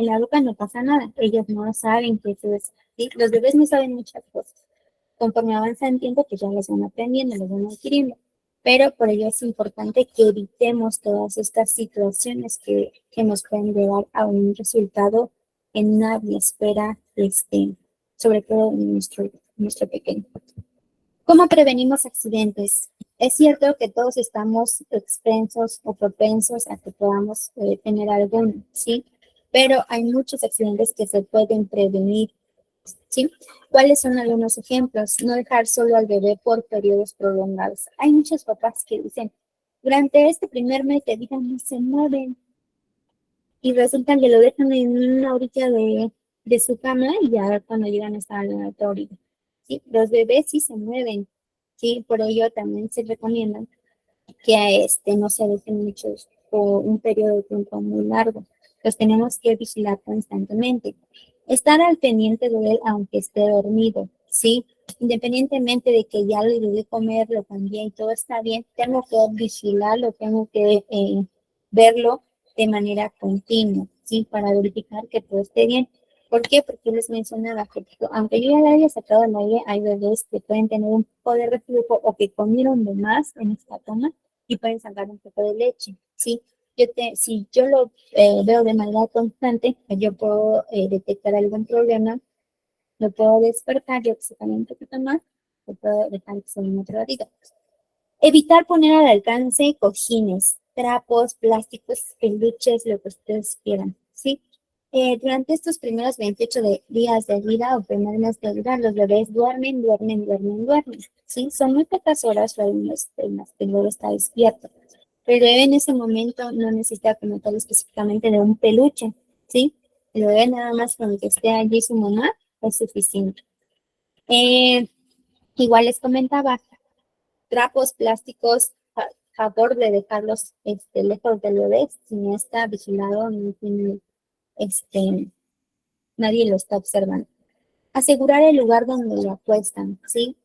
la boca, no pasa nada. Ellos no saben que eso es. ¿Sí? Los bebés no saben muchas cosas. Conforme avanza en tiempo, pues ya los van aprendiendo, los van adquiriendo. Pero por ello es importante que evitemos todas estas situaciones que nos pueden llevar a un resultado que nadie espera, sobre todo en nuestro pequeño. ¿Cómo prevenimos accidentes? Es cierto que todos estamos expensos o propensos a que podamos tener alguno, ¿sí? Pero hay muchos accidentes que se pueden prevenir, ¿sí? ¿Cuáles son algunos ejemplos? No dejar solo al bebé por periodos prolongados. Hay muchos papás que dicen, durante este primer mes de vida no se mueven y resulta que lo dejan en una orilla de su cama y ya cuando llegan a la otra orilla. ¿Sí? Los bebés sí se mueven, ¿sí? Por ello también se recomienda que no se dejen muchos por un periodo de tiempo muy largo. Los tenemos que vigilar constantemente. Estar al pendiente de él aunque esté dormido, ¿sí? Independientemente de que ya le dé comer, lo cambié y todo está bien, tengo que vigilarlo, tengo que verlo de manera continua, ¿sí? Para verificar que todo esté bien. ¿Por qué? Porque les mencionaba que aunque yo ya le haya sacado el aire, hay bebés que pueden tener un poco de reflujo o que comieron de más en esta toma y pueden sacar un poco de leche, ¿sí? Si yo lo veo de manera constante, yo puedo detectar algún problema, lo puedo despertar, yo que se cambie un poquito más, que puede dejar que se le meta la herida. Evitar poner al alcance cojines, trapos, plásticos, peluches, lo que ustedes quieran, ¿sí? Durante estos primeros 28 días de vida o primeros meses de vida, los bebés duermen, ¿sí? Son muy pocas horas en las que el bebé está despierto. El bebé en ese momento no necesita como tal específicamente de un peluche, ¿sí? El bebé nada más con que esté allí su mamá es suficiente. Igual les comentaba, trapos, plásticos, favor de dejarlos lejos del bebé, si no está vigilado, no tiene, nadie lo está observando. Asegurar el lugar donde lo acuestan, ¿sí?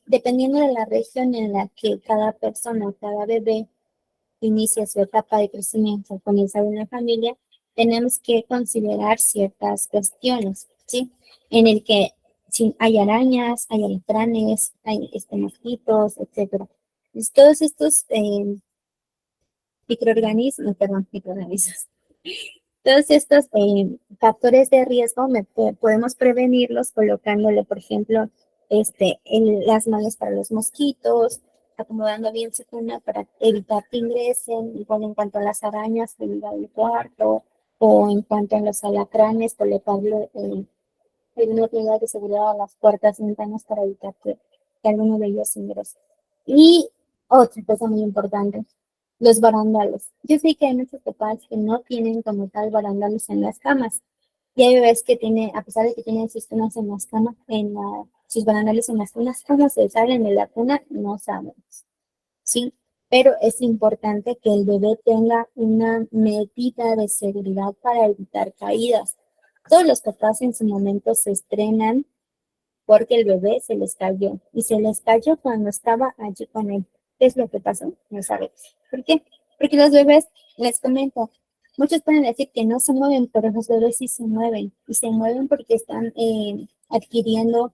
Dependiendo de la región en la que cada persona, cada bebé inicia su etapa de crecimiento, comienza una familia, tenemos que considerar ciertas cuestiones, ¿sí? En el que si hay arañas, hay alacranes, hay mosquitos, etcétera. Pues todos estos microorganismos, todos estos factores de riesgo podemos prevenirlos colocándole, por ejemplo, las mallas para los mosquitos, acomodando bien su cuna para evitar que ingresen, igual en cuanto a las arañas, evitar el cuarto, o en cuanto a los alacranes, colocarle una regla de seguridad a las puertas y ventanas para evitar que alguno de ellos ingrese. Y otra cosa muy importante, los barandales. Yo sé que hay muchos papás que no tienen como tal barandales en las camas. Y hay bebés que tienen, a pesar de que tienen sus cunas en las camas, sus barandales en las cunas, ¿cómo se salen de la cuna? No sabemos, ¿sí? Pero es importante que el bebé tenga una medida de seguridad para evitar caídas. Todos los papás en su momento se estrenan porque el bebé se les cayó. Y se les cayó cuando estaba allí con él. ¿Qué es lo que pasó? No sabemos. ¿Por qué? Porque los bebés, les comento, muchos pueden decir que no se mueven, pero los bebés sí se mueven. Y se mueven porque están adquiriendo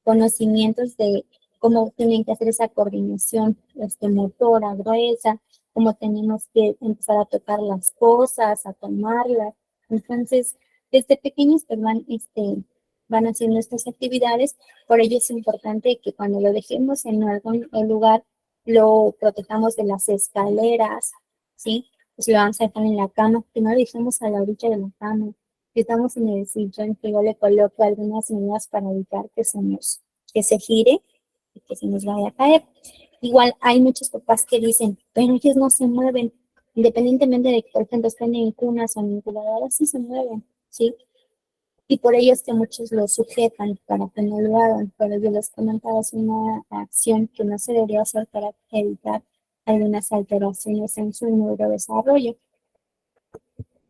conocimientos de cómo tienen que hacer esa coordinación motora, gruesa, cómo tenemos que empezar a tocar las cosas, a tomarlas. Entonces, desde pequeños pues van haciendo estas actividades, por ello es importante que cuando lo dejemos en algún lugar, lo protejamos de las escaleras, ¿sí? Pues lo vamos a dejar en la cama, que no lo dejemos a la orilla de la cama. Si estamos en el sillón, que yo le coloco algunas medidas para evitar que se gire y que se nos vaya a caer. Igual hay muchos papás que dicen, pero ellos no se mueven, independientemente de que, por ejemplo, estén en cunas o en incubadoras, sí se mueven, ¿sí? Y por ello es que muchos lo sujetan para que no lo hagan, pero yo les comentaba, es una acción que no se debería hacer para evitar algunas alteraciones en su neurodesarrollo.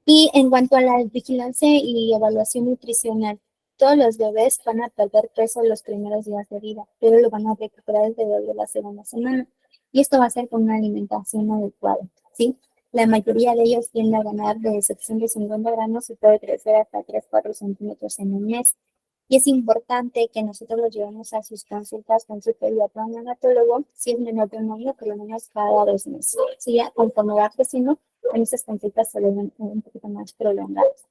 Y en cuanto a la vigilancia y evaluación nutricional, todos los bebés van a perder peso los primeros días de vida, pero lo van a recuperar alrededor de la segunda semana. Y esto va a ser con una alimentación adecuada, ¿sí? La mayoría de ellos tienden a ganar de 750 gramos y puede crecer hasta 3-4 centímetros en un mes. Y es importante que nosotros los llevemos a sus consultas con su pediatra o neonatólogo, si es menor de un año, por lo menos cada 2 meses. Si ya conforme va creciendo, en estas consultas se ven un poquito más prolongadas.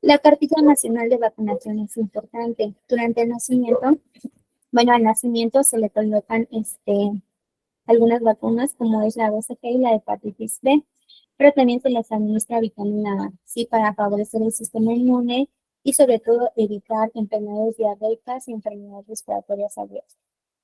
La cartilla nacional de vacunación es importante. Durante el nacimiento, al nacimiento se le colocan algunas vacunas, como es la BCG y la hepatitis B, pero también se les administra vitamina A, ¿sí? Para favorecer el sistema inmune y sobre todo evitar enfermedades diarreicas y enfermedades respiratorias agudas.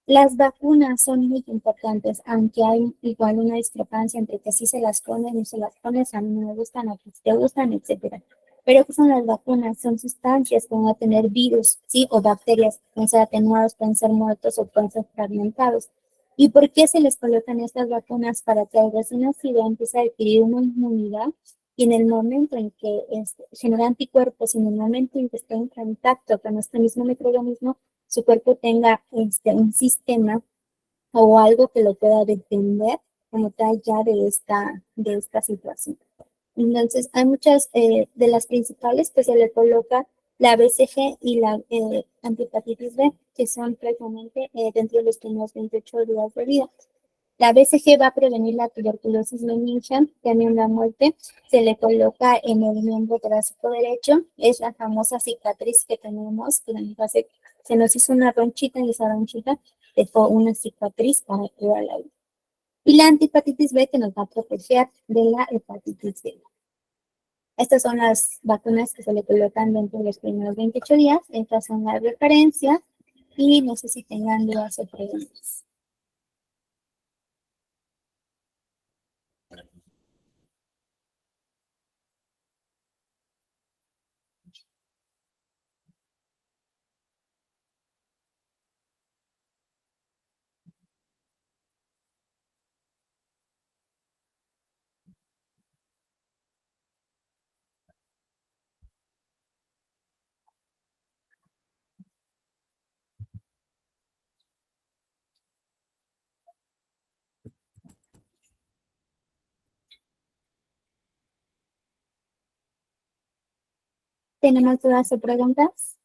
Las vacunas son muy importantes, aunque hay igual una discrepancia entre que sí se las ponen y se las pones, a mí no me gustan, a ti te gustan, etcétera. Pero ¿qué son las vacunas? Son sustancias que van a tener virus, ¿sí? O bacterias, pueden ser atenuados, pueden ser muertos o pueden ser fragmentados. ¿Y por qué se les colocan estas vacunas? Para que el recién nacido empiece a adquirir una inmunidad y en el momento en que genera anticuerpos, y en el momento en que esté en contacto con este mismo microorganismo, su cuerpo tenga un sistema o algo que lo pueda defender como tal ya de esta situación. Entonces, hay muchas de las principales que se le coloca la BCG y la antihepatitis B, que son precisamente dentro de los primeros 28 días de vida. La BCG va a prevenir la tuberculosis meningia, también la muerte. Se le coloca en el miembro torácico derecho. Es la famosa cicatriz que tenemos, que nos hace se nos hizo una ronchita y esa ronchita dejó una cicatriz para toda la vida. Y la antihepatitis B que nos va a proteger de la hepatitis B. Estas son las vacunas que se le colocan dentro de los primeros 28 días. Estas son las referencias y no sé si tengan dudas o preguntas. ¿Tenemos dudas o preguntas?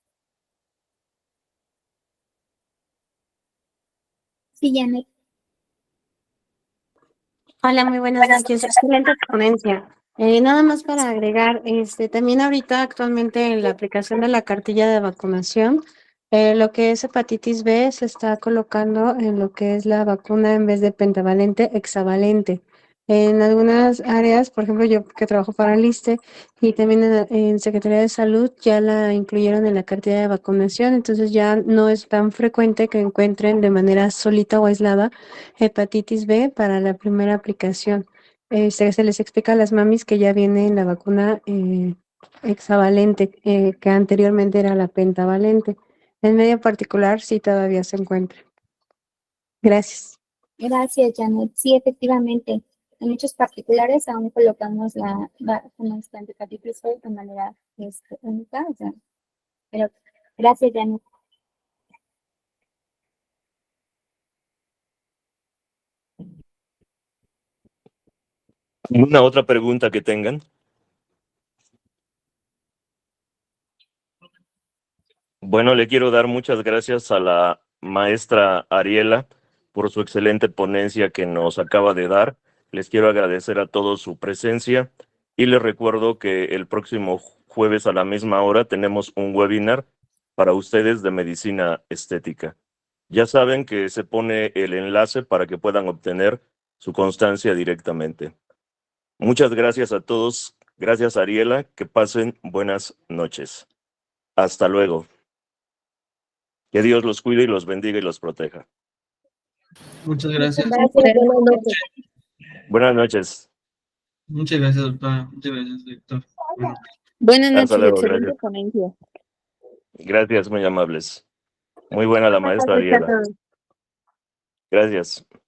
Sí, Janet. Hola, muy buenas noches. Excelente ponencia. Nada más para agregar, también ahorita actualmente en la aplicación de la cartilla de vacunación, lo que es hepatitis B se está colocando en lo que es la vacuna en vez de pentavalente, hexavalente. En algunas áreas, por ejemplo, yo que trabajo para el ISSSTE y también en Secretaría de Salud ya la incluyeron en la cartilla de vacunación, entonces ya no es tan frecuente que encuentren de manera solita o aislada hepatitis B para la primera aplicación. Se les explica a las mamis que ya viene la vacuna hexavalente, que anteriormente era la pentavalente. En medio particular sí todavía se encuentra. Gracias. Gracias, Janet. Sí, efectivamente. En muchos particulares aún colocamos la vacuna de hepatitis B de manera única. O sea, pero gracias, Janet. ¿Alguna otra pregunta que tengan? Bueno, le quiero dar muchas gracias a la maestra Ariela por su excelente ponencia que nos acaba de dar. Les quiero agradecer a todos su presencia y les recuerdo que el próximo jueves a la misma hora tenemos un webinar para ustedes de medicina estética. Ya saben que se pone el enlace para que puedan obtener su constancia directamente. Muchas gracias a todos. Gracias, Ariela. Que pasen buenas noches. Hasta luego. Que Dios los cuide y los bendiga y los proteja. Muchas gracias. Gracias, buenas noches. Buenas noches. Muchas gracias, doctora. Muchas gracias, doctor. Bueno. Buenas Hasta noches, luego, excelente gracias. ponencia. Gracias, muy amables. Muy buena la maestra Gracias a Ariela. todos. Gracias.